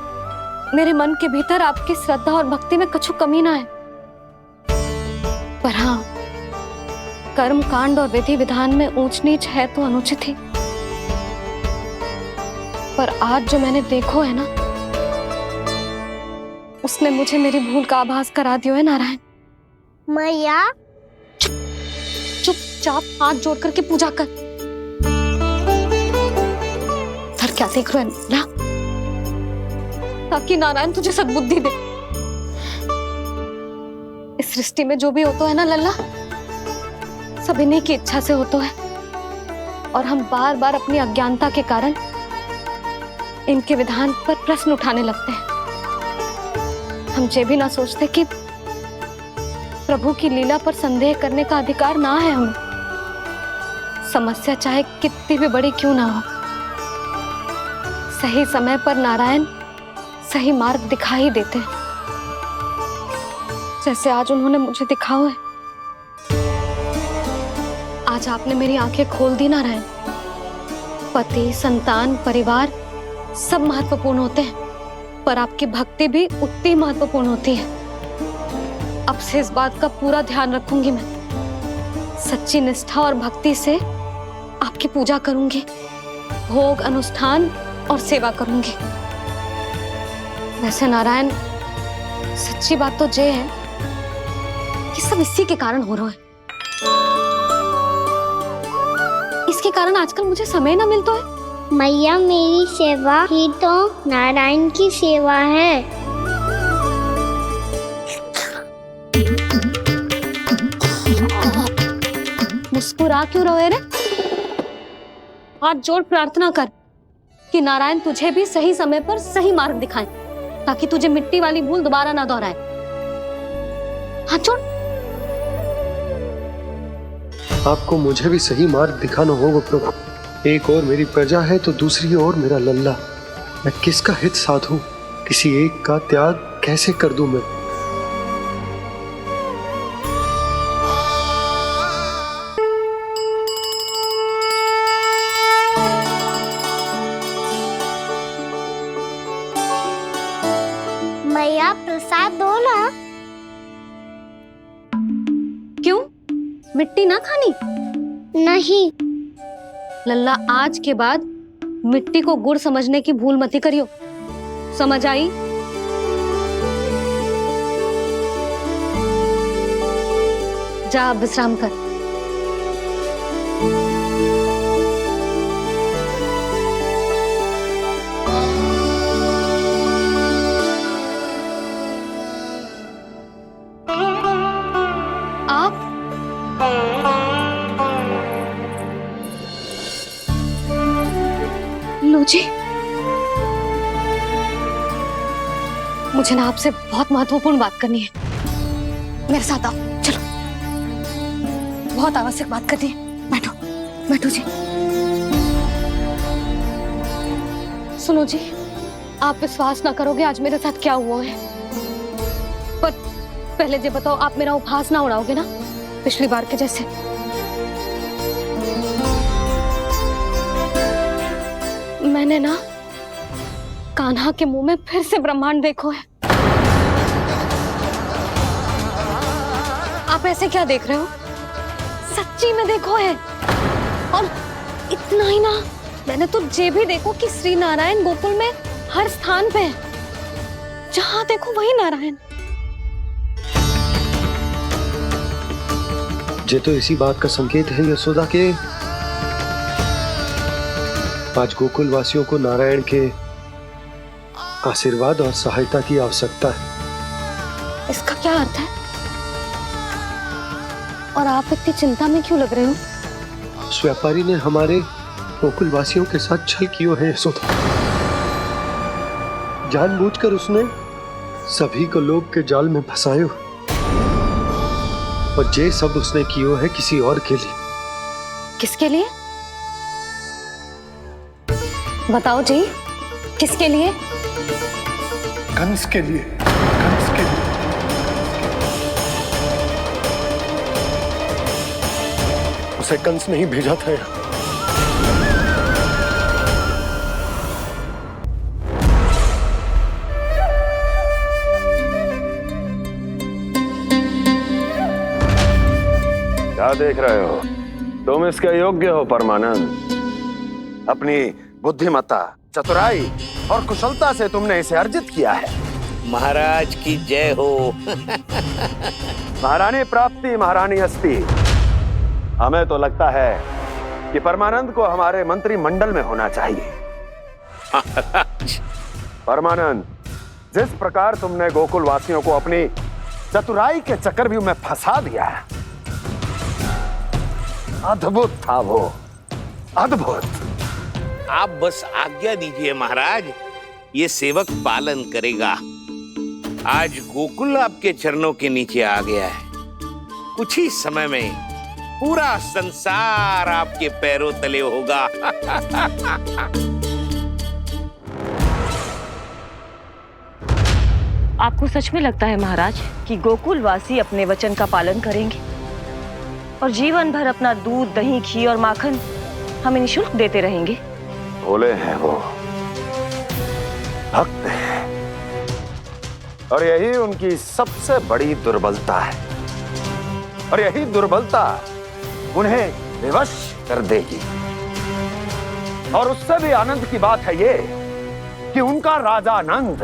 मेरे मन के भीतर आपकी श्रद्धा और भक्ति में कछु कमी ना है। पर हाँ, कर्म कांड और विधि विधान में ऊंच नीच है तो अनुचित ही। पर आज जो मैंने देखो है ना, उसने मुझे मेरी भूल का आभास करा दियो है नारायण। मैया चुपचाप हाथ जोड़ करके पूजा कर। सर क्या देख रहे हो ना, ताकि नारायण तुझे सद्बुद्धि दे। इस सृष्टि में जो भी होता है ना लल्ला, सब इन्हीं की इच्छा से होता है, और हम बार बार अपनी अज्ञानता के कारण इनके विधान पर प्रश्न उठाने लगते हैं। हम ये भी ना सोचते कि प्रभु की लीला पर संदेह करने का अधिकार ना है हमें। समस्या चाहे कितनी भी बड़ी क्यों ना हो, सही समय पर नारायण सही मार्ग दिखा ही देते हैं, जैसे आज उन्होंने मुझे दिखाओ है। आज आपने मेरी आंखें खोल दी नारायण। पति, संतान, परिवार सब महत्वपूर्ण होते हैं, पर आपकी भक्ति भी उतनी महत्वपूर्ण होती है। अब से इस बात का पूरा ध्यान रखूंगी मैं। सच्ची निष्ठा और भक्ति से आपकी पूजा करूंगी, भोग, अनुष्ठान और सेवा करूंगी। वैसे नारायण, सच्ची बात तो ये है कि सब इसी के कारण हो रहा है। इसके कारण आजकल मुझे समय ना मिलता है। मैया, मेरी सेवा ही तो नारायण की सेवा है। मुस्कुरा क्यों रहे रे? हाथ जोड़ प्रार्थना कर कि नारायण तुझे भी सही समय पर सही मार्ग दिखाएं, ताकि तुझे मिट्टी वाली भूल दोबारा ना दोहराए। हाथ जोड़। आपको मुझे भी सही मार्ग दिखाना होगा प्रभु। एक और मेरी प्रजा है तो दूसरी ओर मेरा लल्ला। मैं किसका हित साधूं? किसी एक का त्याग कैसे कर दूं मैं? मैया, प्रसाद दो ना। क्यों? मिट्टी ना खानी? नहीं। लल्ला, आज के बाद मिट्टी को गुड़ समझने की भूल मत करियो। समझ आई? जा विश्राम कर। जी, मुझे ना आपसे बहुत महत्वपूर्ण बात करनी है। मेरे साथ आओ, चलो। बहुत आवश्यक बात करनी है। बैठो, बैठो जी। सुनो जी, आप विश्वास ना करोगे आज मेरे साथ क्या हुआ है। पर पहले ये बताओ, आप मेरा उपहास ना उड़ाओगे ना, पिछली बार के जैसे? मैंने ना कान्हा के मुंह में फिर से ब्रह्मांड देखो है। आप ऐसे क्या देख रहे हो? सच्ची में देखो है। और इतना ही ना, मैंने तो ये भी देखो कि श्री नारायण गोकुल में हर स्थान पे है। जहां देखो वही नारायण। ये तो इसी बात का संकेत है यशोदा के आज गोकुल वासियों को नारायण के आशीर्वाद और सहायता की आवश्यकता है। इसका क्या अर्थ है? और आप इतनी चिंता में क्यों लग रहे हो? उस व्यापारी ने हमारे गोकुल वासियों के साथ छल किया है यशोदा। जानबूझकर उसने सभी को लोभ के जाल में फंसायो, और ये सब उसने किया है किसी और के लिए। किसके लिए? बताओ जी, किसके लिए? कंस के लिए। कंस के लिए। उसे कंस नहीं भेजा था यहाँ। क्या देख रहे हो? तुम इसके योग्य हो परमानंद। अपनी बुद्धिमत्ता, चतुराई और कुशलता से तुमने इसे अर्जित किया है। महाराज की जय हो। महारानी प्राप्ति महारानी अस्ति। हमें तो लगता है कि परमानंद को हमारे मंत्रिमंडल में होना चाहिए। परमानंद, जिस प्रकार तुमने गोकुल वासियों को अपनी चतुराई के चक्रव्यूह में फंसा दिया है, अद्भुत था वो, अद्भुत। आप बस आज्ञा दीजिए महाराज, ये सेवक पालन करेगा। आज गोकुल आपके चरणों के नीचे आ गया है। कुछ ही समय में पूरा संसार आपके पैरों तले होगा। आपको सच में लगता है महाराज कि गोकुलवासी अपने वचन का पालन करेंगे और जीवन भर अपना दूध, दही, घी और माखन हमें निःशुल्क देते रहेंगे? भोले हैं वो, भक्त हैं, और यही उनकी सबसे बड़ी दुर्बलता है। और यही दुर्बलता उन्हें विवश कर देगी। और उससे भी आनंद की बात है ये कि उनका राजा नंद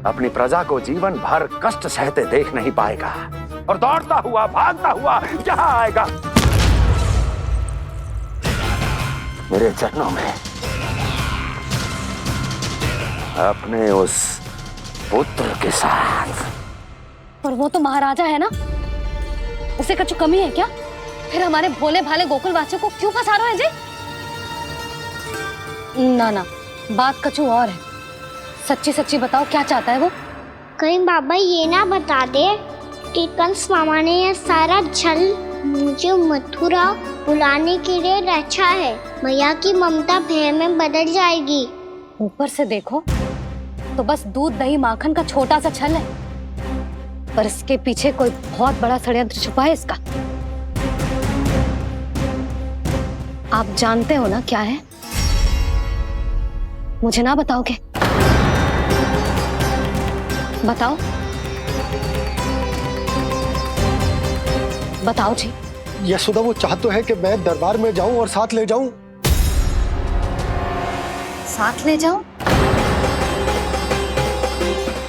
अपनी प्रजा को जीवन भर कष्ट सहते देख नहीं पाएगा और दौड़ता हुआ, भागता हुआ यहां आएगा मेरे चरणों में, अपने उस पुत्र के साथ। पर वो तो महाराजा है ना, उसे कुछ कमी है क्या? फिर हमारे भोले भाले गोकुल वासियों को क्यों फंसा रहे हैं जी? ना ना, बात कछु और है। सच्ची सच्ची बताओ, क्या चाहता है वो? कहीं बाबा ये ना बता दे कि कंस मामा ने यह सारा छल मुझे मथुरा बुलाने के लिए रचा है। मैया की ममता भय में बदल जाएगी। ऊपर से देखो तो बस दूध, दही, माखन का छोटा सा छल है, पर इसके पीछे कोई बहुत बड़ा षड्यंत्र छुपा है इसका। आप जानते हो ना क्या है? मुझे ना बताओगे? बताओ बताओ जी। यशोदा, वो चाहता तो है कि मैं दरबार में जाऊं और साथ ले जाऊं। साथ ले जाऊं?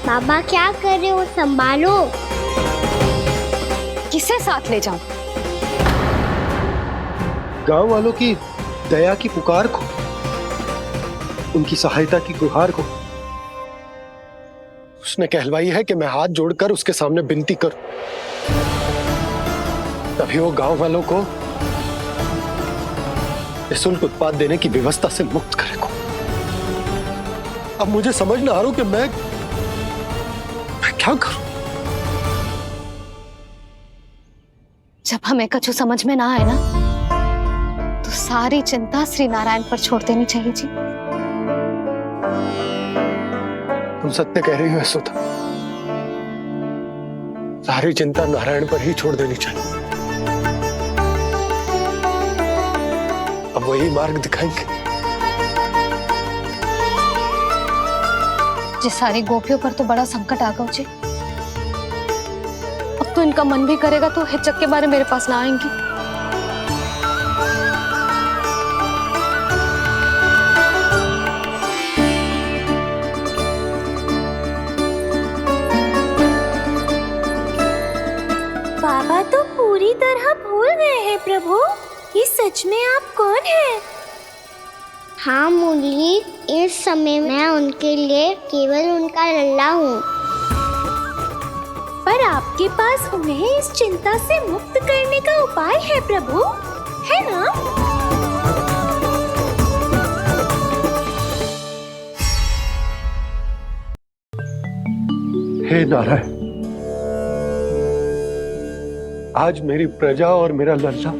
बाबा क्या कर रहे हो, संभालो। किसे साथ ले जाऊं? गांव वालों की दया की पुकार को, उनकी सहायता की गुहार को। उसने कहलवाई है कि मैं हाथ जोड़कर उसके सामने विनती करूं, तभी वो गांव वालों को निःशुल्क उत्पाद देने की व्यवस्था से मुक्त करेगा। अब मुझे समझ ना आ रहा कि मैं क्या करूं। जब हमें कछु समझ में ना आए ना, तो सारी चिंता श्री नारायण पर छोड़ देनी चाहिए जी। तुम सत्य कह रही हो यशोदा, सारी चिंता नारायण पर ही छोड़ देनी चाहिए। अब वही मार्ग दिखाएंगे। जिस सारी गोपियों पर तो बड़ा संकट आ गया जी। अब तो इनका मन भी करेगा तो हिचक के बारे मेरे पास ना आएंगी। बाबा तो पूरी तरह भूल गए हैं प्रभु, ये सच में आप कौन हैं? हाँ मुरली, इस समय मैं उनके लिए केवल उनका लल्ला हूँ। पर आपके पास उन्हें इस चिंता से मुक्त करने का उपाय है प्रभु, है ना? हे नारायण, आज मेरी प्रजा और मेरा लल्ला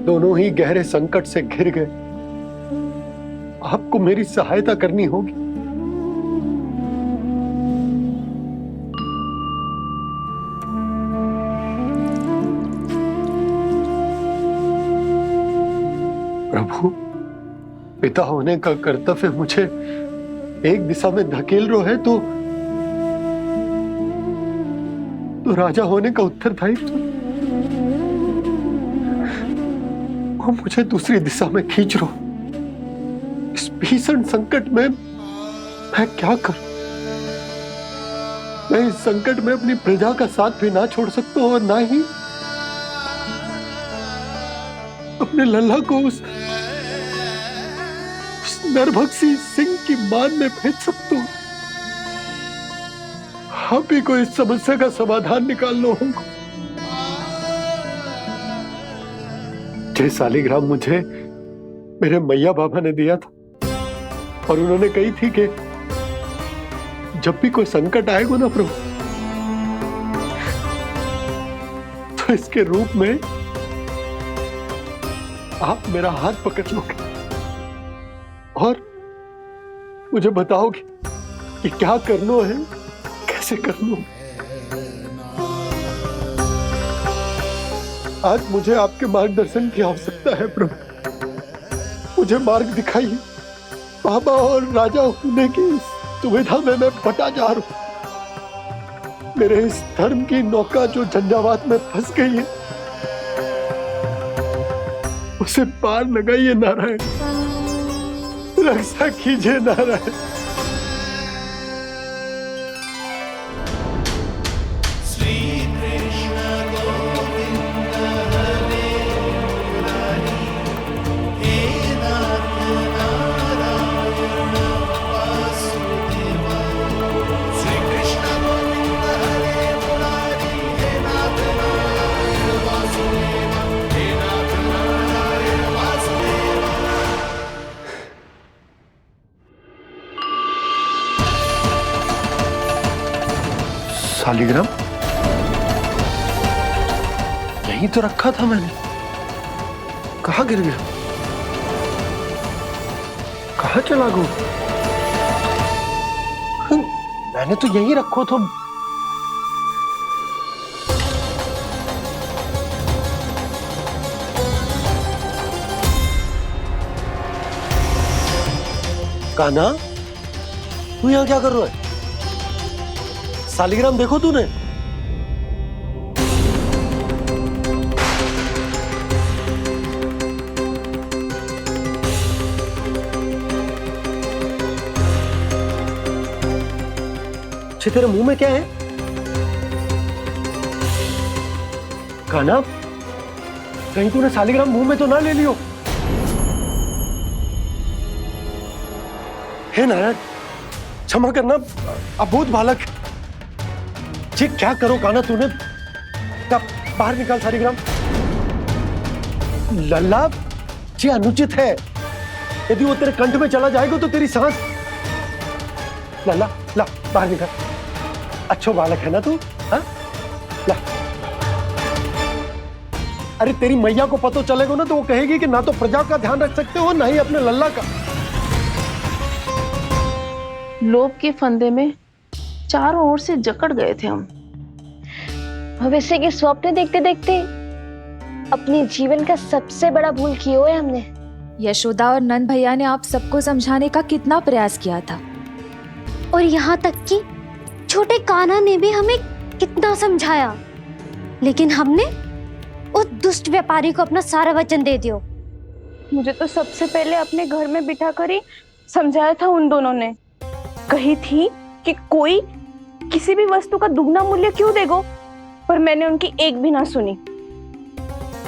दोनों ही गहरे संकट से घिर गए। आपको मेरी सहायता करनी होगी। प्रभु, पिता होने का कर्तव्य मुझे एक दिशा में धकेल रहा है तो राजा होने का उत्तरदायित्व वो मुझे दूसरी दिशा में खींच रहा। भीषण संकट में मैं क्या करूं? मैं इस संकट में अपनी प्रजा का साथ भी ना छोड़ सकता हूं और ना ही अपने लल्ला को उस नरभक्षी सिंह की मान में भेज सकता हूं। आप ही को इस समस्या का समाधान निकालना होगा। जे शालिग्राम मुझे मेरे मैया बाबा ने दिया था और उन्होंने कही थी कि जब भी कोई संकट आएगा ना प्रभु, तो इसके रूप में आप मेरा हाथ पकड़ लोगे और मुझे बताओगे कि क्या करना है, कैसे करना है। आज मुझे आपके मार्गदर्शन की आवश्यकता है प्रभु। मुझे मार्ग दिखाइए। बाबा और राजा होने की इस दुविधा में मैं बटा जा रहा हूं। मेरे इस धर्म की नौका जो झंझावात में फंस गई है, उसे पार लगाइए नारायण। रक्षा कीजिए नारायण। शालिग्राम यहीं तो रखा था मैंने। कहाँ गिर गया? कहाँ चला गया? मैंने तो यहीं रखो तो। कान्हा, तू यहाँ क्या कर रहा है? शालिग्राम देखो तूने? तेरे मुंह में क्या है? कान्हा, कहीं तूने शालिग्राम मुंह में तो ना ले लियो? हे नारायण, क्षमा करना, अबोध बालक। जी क्या करो कान्हा तूने? क्या बाहर निकाल शालिग्राम। लल्ला, जी अनुचित है। यदि वो तेरे कंठ में चला जाएगा तो तेरी सांस। लल्ला, ला बाहर निकाल। अच्छो बालक है ना तू? हाँ? ला। अरे तेरी मैया को पता चलेगा ना तो वो कहेगी कि ना तो प्रजा का ध्यान रख सकते हो ना ही अपने लल्ला का। लोभ के फंदे में चारों ओर से जकड़ गए थे हम। भविष्य के स्वप्न देखते देखते अपने जीवन का सबसे बड़ा भूल किया है हमने। यशोदा और नंद भैया ने आप सबको समझाने का कितना प्रयास किया था, और यहाँ तक कि छोटे कान्हा ने भी हमें कितना समझाया, लेकिन हमने उस दुष्ट व्यापारी को अपना सारा वचन दे दिया। मुझे तो सबसे पहले अपने घर में बिठा कर ही समझाया था उन दोनों ने। कही थी कि कोई किसी भी वस्तु का दुगना मूल्य क्यों देगो, पर मैंने उनकी एक भी ना सुनी।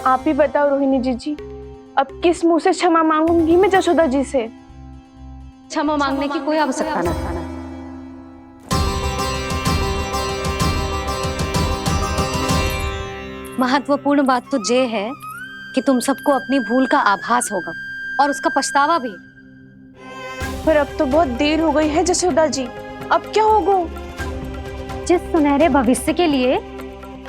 आप ही बताओ रोहिणी जी, अब किस मुंह से क्षमा मांगूंगी मैं जशोदा जी से? क्षमा मांगने की कोई आवश्यकता ना। महत्वपूर्ण बात तो ये है कि तुम सबको अपनी भूल का आभास होगा और उसका पछतावा भी। पर अब तो बहुत देर हो गई है जशोदा जी, अब क्या होगा? जिस सुनहरे भविष्य के लिए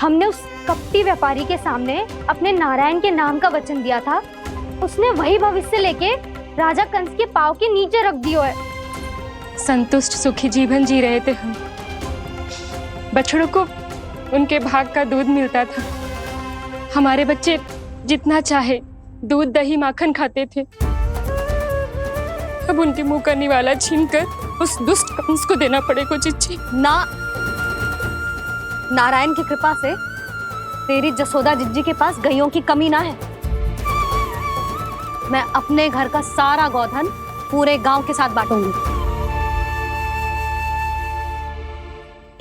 हमने उस कपटी व्यापारी के सामने अपने नारायण के नाम का वचन दिया था, उसने वही भविष्य लेके राजा कंस के पांव के नीचे रख दिया है। संतुष्ट सुखी जीवन जी रहे थे हम। बछड़ों को उनके भाग का दूध मिलता था। हमारे बच्चे जितना चाहे दूध दही माखन खाते थे। अब उनके मुंह का निवाला छीनकर उस दुष्ट कंस को देना पड़ेगा चिच्ची। ना, नारायण की कृपा से तेरी जसोदा जिज्जी के पास गायों की कमी ना है। मैं अपने घर का सारा गोधन पूरे गांव के साथ बांटूंगी।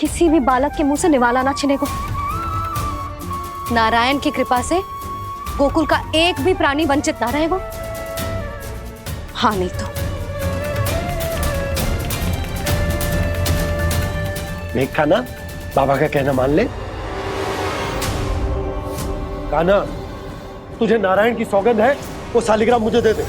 किसी भी बालक के मुंह से निवाला ना छिने को। नारायण की कृपा से गोकुल का एक भी प्राणी वंचित ना रहेगा। हाँ नहीं तो देख कान्हा, बाबा का कहना मान ले। कान्हा, तुझे नारायण की सौगंध है, वो शालिग्राम मुझे दे दे।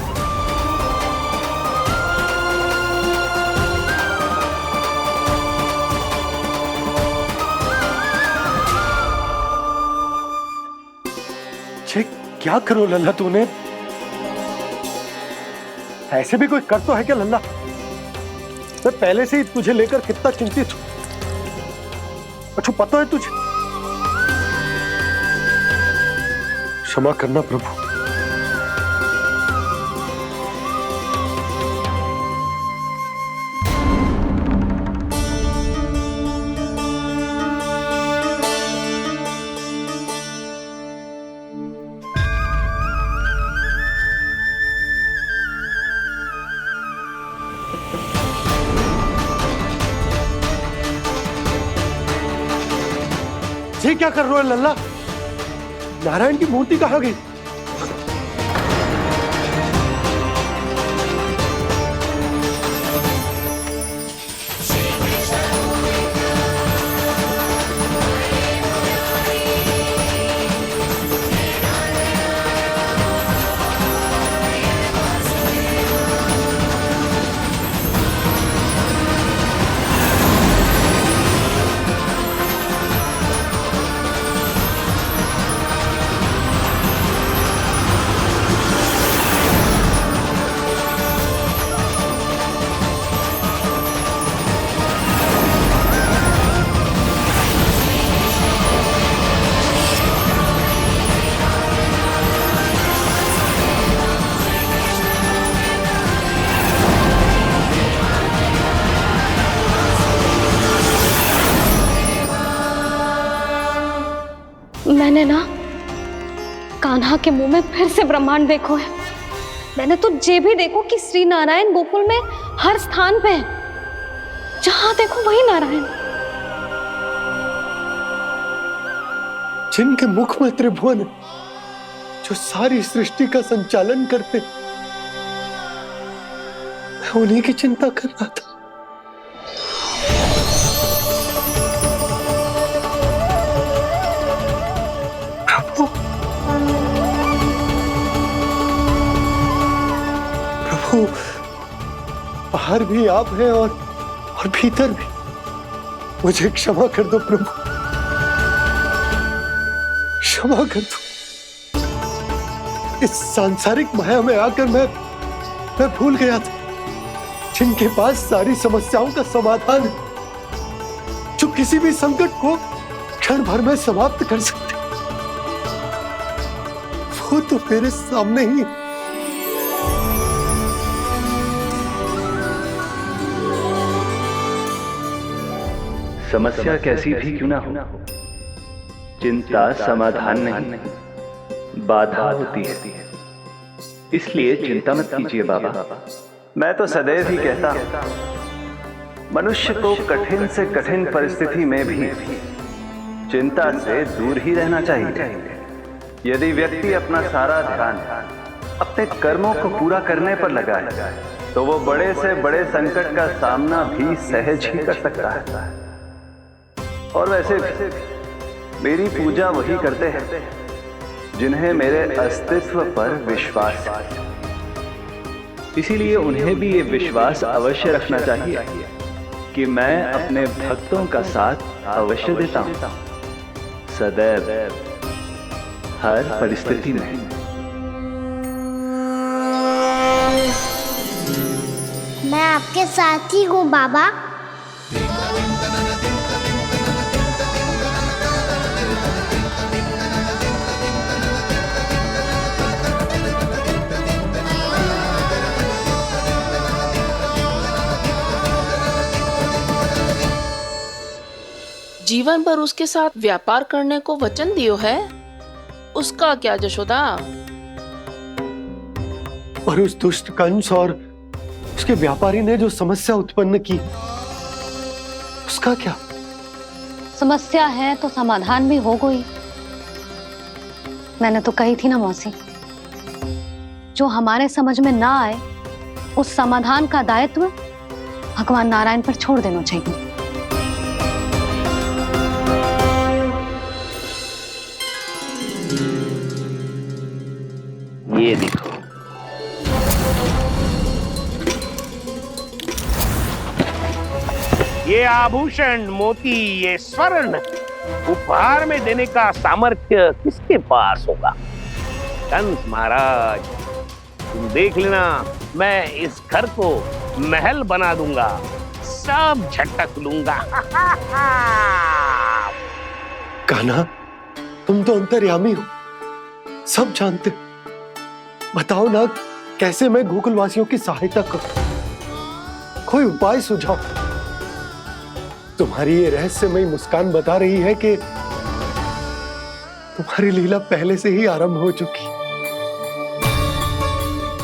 क्या करो लल्ला तूने? ऐसे भी कोई कर तो है क्या लल्ला? मैं पहले से ही तुझे लेकर कितना चिंतित हूं। अच्छा पता है तुझे? क्षमा करना प्रभु। ये क्या कर रहे हो लल्ला? नारायण की मूर्ति कहाँ गई? मैंने ना कान्हा के मुंह में फिर से ब्रह्मांड देखो है। मैंने तो ये भी देखो कि श्री नारायण गोकुल में हर स्थान पे है। जहां देखो वही नारायण। जिनके मुख में त्रिभुवन, जो सारी सृष्टि का संचालन करते, मैं उन्हीं की चिंता कर रहा था। प्रभु, बाहर भी आप हैं और भीतर भी। मुझे क्षमा कर दो प्रभु, क्षमा कर दो। इस सांसारिक माया में आकर मैं भूल गया था जिनके पास सारी समस्याओं का समाधान है, जो किसी भी संकट को क्षण भर में समाप्त कर सकते, वो तो मेरे सामने ही। समस्या कैसी भी क्यों ना हो, चिंता समाधान नहीं, बाधा होती है। इसलिए चिंता मत कीजिए बाबा। मैं तो सदैव ही कहता हूं, मनुष्य को कठिन से कठिन परिस्थिति में भी चिंता से दूर ही रहना चाहिए। यदि व्यक्ति अपना सारा ध्यान अपने कर्मों को पूरा करने पर लगाए, तो वो बड़े से बड़े संकट का सामना भी सहज ही कर सकता है। और वैसे भी मेरी पूजा वही करते हैं जिन्हें मेरे अस्तित्व पर विश्वास है। इसीलिए उन्हें भी ये विश्वास अवश्य रखना चाहिए कि मैं अपने भक्तों का साथ अवश्य देता हूं, सदैव, हर परिस्थिति में। मैं आपके साथ ही हूँ बाबा। जीवन भर उसके साथ व्यापार करने को वचन दियो है, उसका क्या जशोदा? और उस दुष्ट कंस और उसके व्यापारी ने जो समस्या उत्पन्न की उसका क्या? समस्या है तो समाधान भी हो गई। मैंने तो कही थी ना मौसी, जो हमारे समझ में ना आए उस समाधान का दायित्व भगवान नारायण पर छोड़ देना चाहिए। ये देखो, ये आभूषण, मोती, ये स्वर्ण उपहार में देने का सामर्थ्य किसके पास होगा? कंस महाराज, तुम देख लेना, मैं इस घर को महल बना दूंगा, सब झटक लूंगा। कान्हा, तुम तो अंतर्यामी हो, सब जानते हो। बताओ ना, कैसे मैं गोकुलवासियों की सहायता करूं? कोई उपाय सुझाओ। तुम्हारी ये रहस्यमयी मुस्कान बता रही है कि तुम्हारी लीला पहले से ही आरंभ हो चुकी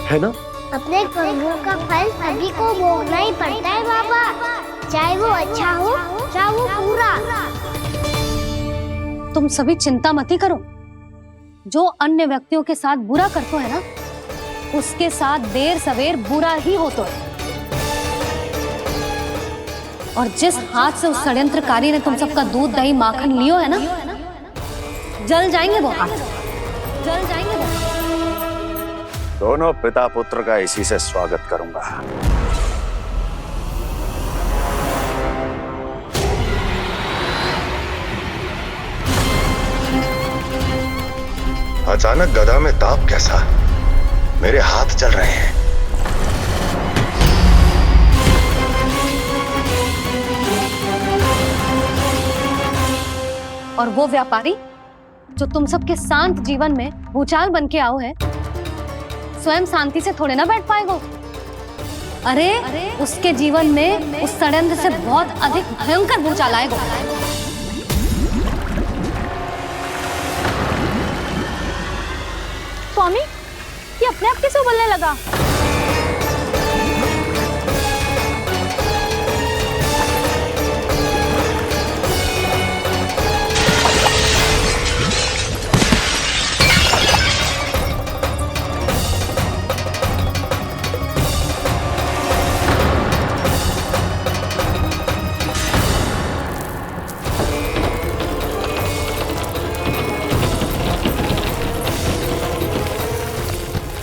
है ना? अपने कर्मों का फल सभी को भोगना ही पड़ता है बाबा, चाहे वो अच्छा हो चाहे वो बुरा। तुम सभी चिंता मत ही करो। जो अन्य व्यक्तियों के साथ बुरा करते है ना, उसके साथ देर सवेर बुरा ही होता है। और जिस हाथ से उस षड्यंत्रकारी ने तुम सबका दूध दही माखन लियो है ना, जल जाएंगे वो हाथ, जल जाएंगे वो। दोनों पिता पुत्र का इसी से स्वागत करूंगा। अचानक गदा में ताप कैसा? मेरे हाथ चल रहे हैं। और वो व्यापारी जो तुम सबके शांत जीवन में भूचाल बन के आओ है, स्वयं शांति से थोड़े ना बैठ पाएगा। अरे उसके जीवन में उस षड्यंत्र से बहुत अधिक भयंकर भूचाल आएगा। स्वामी, ये अपने आप कैसे उबलने लगा?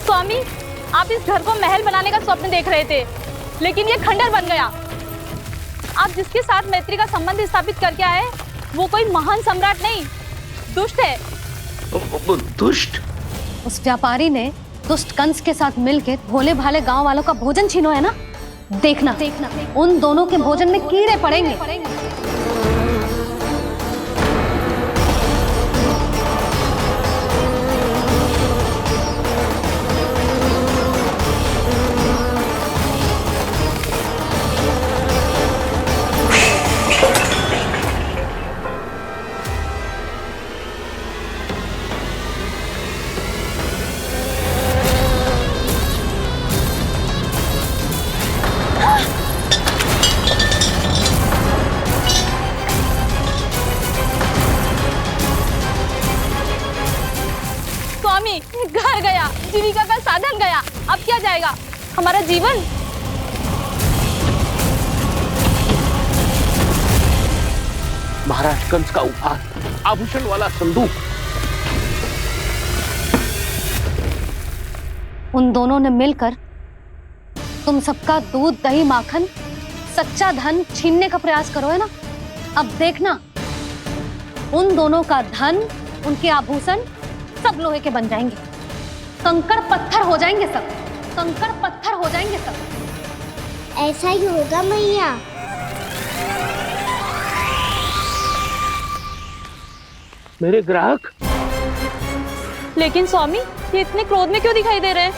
स्वामी, आप इस घर को महल बनाने का स्वप्न देख रहे थे, लेकिन ये खंडर बन गया। आप जिसके साथ मैत्री का संबंध स्थापित करके आए, वो कोई महान सम्राट नहीं, दुष्ट है। दुष्ट? उस व्यापारी ने दुष्ट कंस के साथ मिलकर भोले भाले गांव वालों का भोजन छीनो है ना। देखना उन दोनों के भोजन में कीड़े पड़ेंगे। स्वामी, घर गया, जीविका का साधन गया, अब क्या जाएगा हमारा जीवन? महाराज कंस का उपहार, आभूषण वाला संदूक। उन दोनों ने मिलकर तुम सबका दूध दही माखन सच्चा धन छीनने का प्रयास करो है ना। अब देखना, उन दोनों का धन, उनके आभूषण सब लोहे के बन जाएंगे, कंकड़ पत्थर हो जाएंगे सब, कंकड़ पत्थर हो जाएंगे सब। ऐसा ही होगा मैया। मेरे ग्राहक? लेकिन स्वामी, ये इतने क्रोध में क्यों दिखाई दे रहे हैं?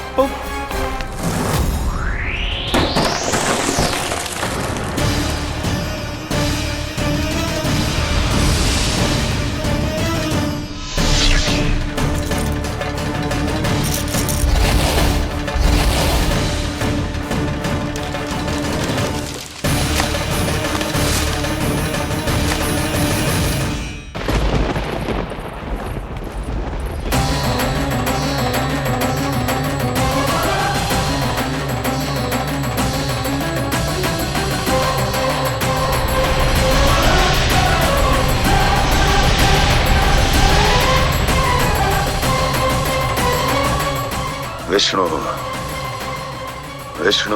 विष्णु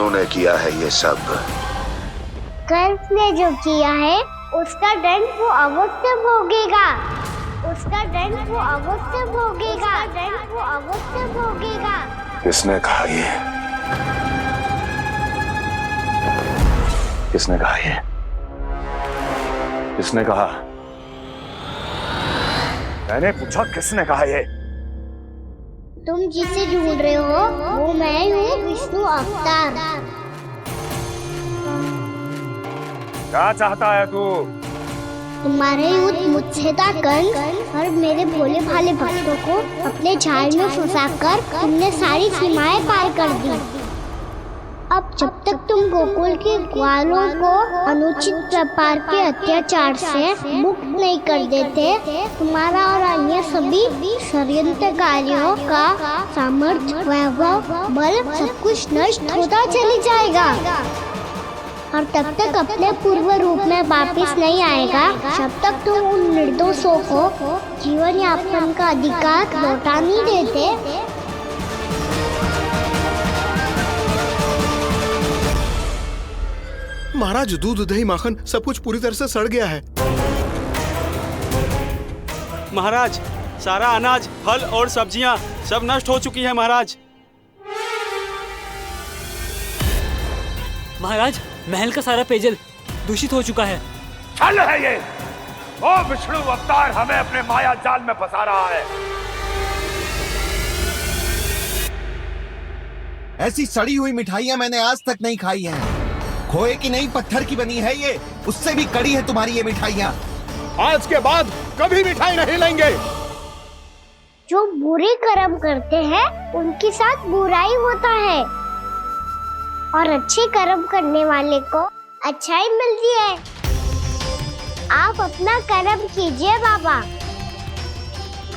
ने किया है ये सब। कंस ने जो किया है उसका दंड वो अवश्य भोगेगा। उसका दंड वो अवश्य भोगेगा। दंड वो अवश्य भोगेगा। किसने कहा ये? किसने कहा ये? किसने कहा? मैंने पूछा किसने कहा ये? तुम जिसे ढूंढ रहे हो वो मैं हूँ, विष्णु अवतार। क्या चाहता है तू? तुम्हारे युद्ध मुझसे था कंस, और मेरे भोले भाले भक्तों को अपने जाल में फंसाकर तुमने सारी सीमाएं पार कर दी। अब जब तक तुम गोकुल के ग्वालों को अनुचित व्यापार के अत्याचार से मुक्त नहीं कर देते, तुम्हारा और अन्य सभी षड्यंत्रकारियों का सामर्थ्य, वैभव, बल सब कुछ नष्ट होता चली जाएगा, और तब तक अपने पूर्व रूप में वापस नहीं आएगा जब तक तुम उन निर्दोषों को जीवन यापन का अधिकार लौटा नहीं देते। महाराज, दूध दही माखन सब कुछ पूरी तरह से सड़ गया है। महाराज, सारा अनाज, फल और सब्जियां सब नष्ट हो चुकी है महाराज। महाराज, महल का सारा पेयजल दूषित हो चुका है। छल है ये। वो विष्णु अवतार हमें अपने माया जाल में फंसा रहा है। ऐसी सड़ी हुई मिठाइयां मैंने आज तक नहीं खाई हैं। खोए की नहीं, पत्थर की बनी है ये, उससे भी कड़ी है तुम्हारी ये मिठाइयां। आज के बाद कभी मिठाई नहीं लेंगे। जो बुरे कर्म करते हैं उनके साथ बुराई होता है, और अच्छे कर्म करने वाले को अच्छाई मिलती है। आप अपना कर्म कीजिए बाबा,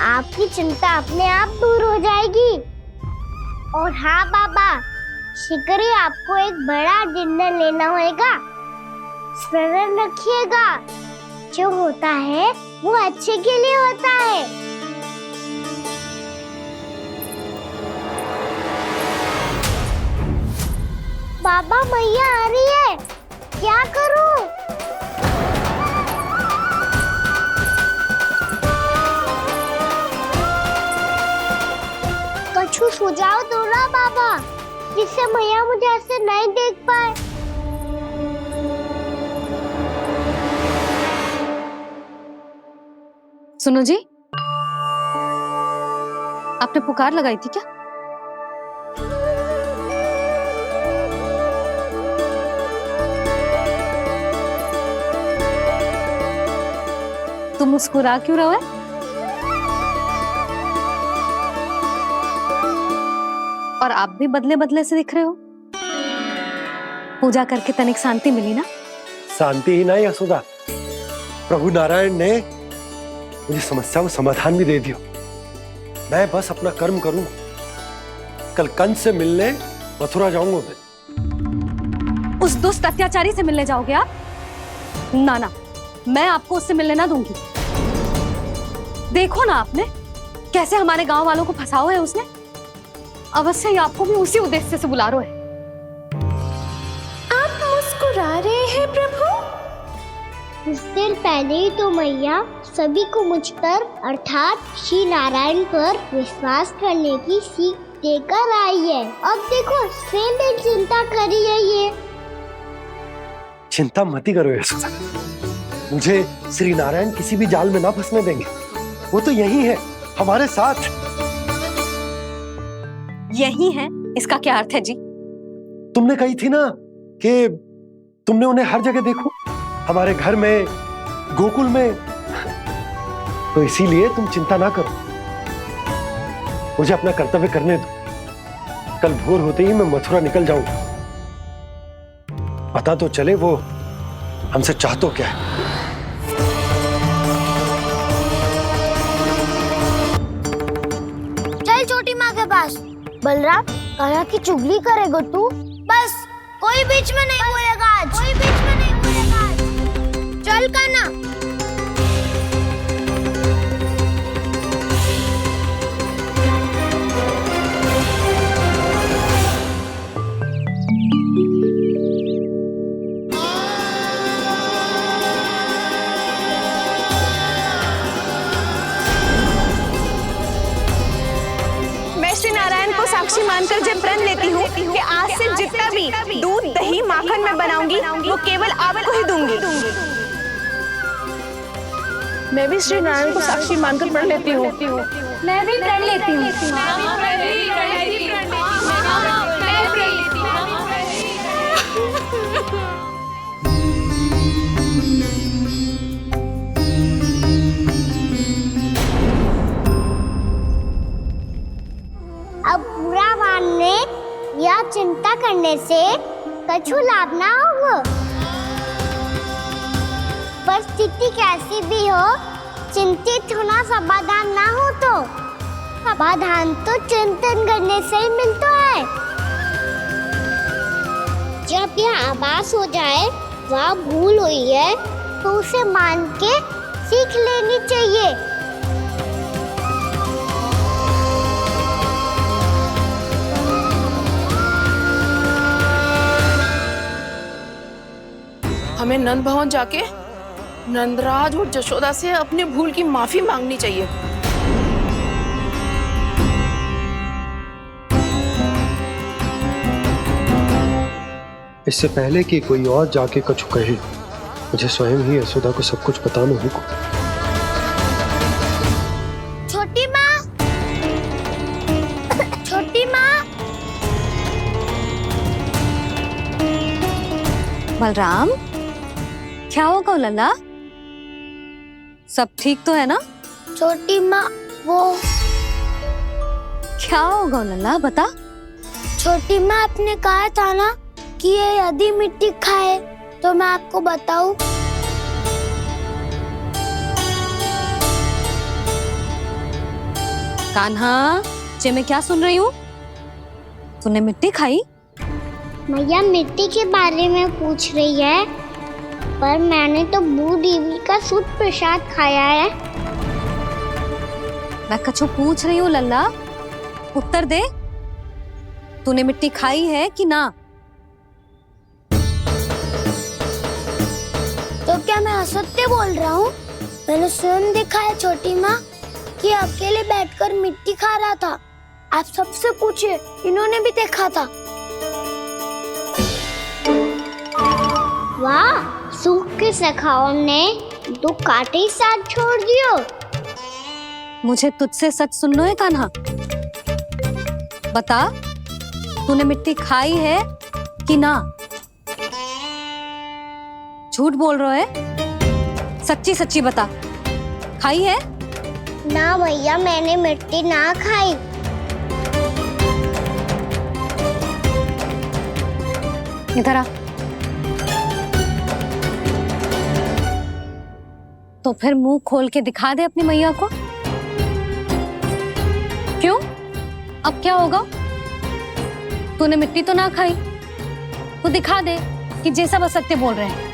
आपकी चिंता अपने आप दूर हो जाएगी। और हाँ बाबा, शीघ्र ही आपको एक बड़ा डिनर लेना होगा। स्मरण रखिएगा, जो होता है वो अच्छे के लिए होता है। बाबा, मैया आ रही है, क्या करूं? कुछ सुझाव दो ना बाबा, जिससे मैया मुझे ऐसे नहीं देख पाए। सुनो जी, आपने पुकार लगाई थी क्या? तुम मुस्कुरा क्यों रहे हो? और आप भी बदले बदले से दिख रहे हो। पूजा करके तनिक शांति मिली ना? शांति ही नहीं यशोदा, प्रभु नारायण ने मुझे समस्या को समाधान भी दे दिया। मैं बस अपना कर्म करूं। कल कंस से मिलने मथुरा जाऊंगा मैं। उस दुष्ट अत्याचारी से मिलने जाओगे आप? ना ना, मैं आपको उससे मिलने ना दूंगी। देखो ना आपने कैसे हमारे गांव वालों को फंसाओ है उसने। अवश्य ही आपको भी उसी उद्देश्य से बुला रहा है। आप मुस्कुरा रहे हैं प्रभु? कुछ देर पहले ही तो मैया सभी को मुझ पर अर्थात श्री नारायण पर विश्वास करने की सीख देकर आई है। अब देखो स्वयं भी चिंता करी है ये। चिंता मत ही करो यशोदा, मुझे श्री नारायण किसी भी जाल में ना फंसने देंगे। वो तो यही है हमारे साथ। यही है, इसका क्या अर्थ है जी? तुमने कही थी ना कि तुमने उन्हें हर जगह देखो, हमारे घर में, गोकुल में। तो इसीलिए तुम चिंता ना करो, मुझे अपना कर्तव्य करने दो। कल भोर होते ही मैं मथुरा निकल जाऊंगा। पता तो चले वो हमसे चाहतो क्या है। चल छोटी माँ के पास। बलराम, कान्हा की चुगली करेगा तू? बस, कोई बीच में नहीं बोलेगा आज। कोई बीच में नहीं बोलेगा आज। चल कान्हा। को साक्षी मानकर जब प्रण लेती हूँ कि आज से जितना भी दूध दही माखन मैं बनाऊंगी वो केवल आपको ही दूंगी। मैं भी श्री नारायण को साक्षी मानकर प्रण लेती हूँ। मैं भी प्रण लेती हूँ। अब बुरा मानने या चिंता करने से कछु लाभ ना होगा। परिस्थिति कैसी भी हो, चिंतित होना समाधान ना हो तो समाधान तो चिंतन करने से ही मिलता है। जब यह आभास हो जाए वह भूल हुई है तो उसे मान के सीख लेनी चाहिए। हमें नंद भवन जाके नंदराज और जशोदा से अपनी भूल की माफी मांगनी चाहिए। इससे पहले कि कोई और जाके कछु कहे, मुझे स्वयं ही यशोदा को सब कुछ बताना होगा। छोटी माँ, छोटी माँ। बलराम, क्या होगा लल्ला? सब ठीक तो है ना? छोटी माँ, वो क्या होगा लल्ला, बता। छोटी माँ, आपने कहा था ना कि ये यदि मिट्टी खाए तो मैं आपको बताऊं। कान्हा, जे मैं क्या सुन रही हूँ? तूने मिट्टी खाई? मैया मिट्टी के बारे में पूछ रही है, पर मैंने तो भू देवी का शुद्ध प्रसाद खाया है। मैं कछु पूछ रही हूँ लल्ला, उत्तर दे। तूने मिट्टी खाई है कि ना? तो क्या मैं असत्य बोल रहा हूँ? मैंने स्वयं देखा है छोटी माँ कि अकेले बैठकर मिट्टी खा रहा था। आप सबसे पूछिए, इन्होंने भी देखा था। वाह, सूख के सखाओं ने दो कांटे ही साथ छोड़ दियो। मुझे तुझसे सच सुनना है कान्हा। बता, तूने मिट्टी खाई है कि ना? झूठ बोल रहा है, सच्ची सच्ची बता, खाई है? ना भैया, मैंने मिट्टी ना खाई। इधर आ। तो फिर मुंह खोल के दिखा दे अपनी मैया को। क्यों? अब क्या होगा? तूने मिट्टी तो ना खाई, तो दिखा दे कि जैसा वो सत्य बोल रहे हैं।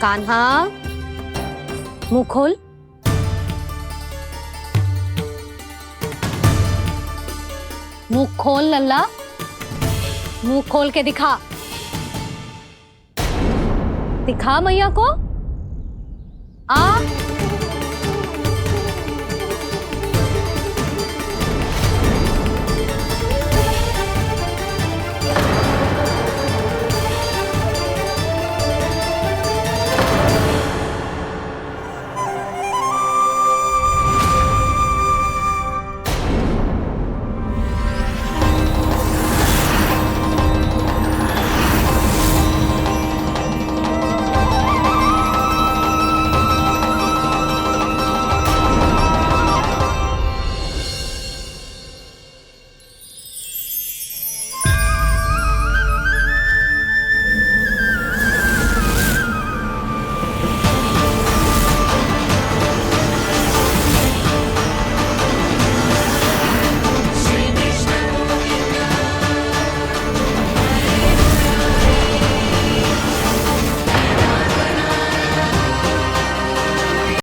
कान्हा, मुंह खोल। मुंह खोल लल्ला, मुंह खोल के दिखा। दिखा मैया को। आ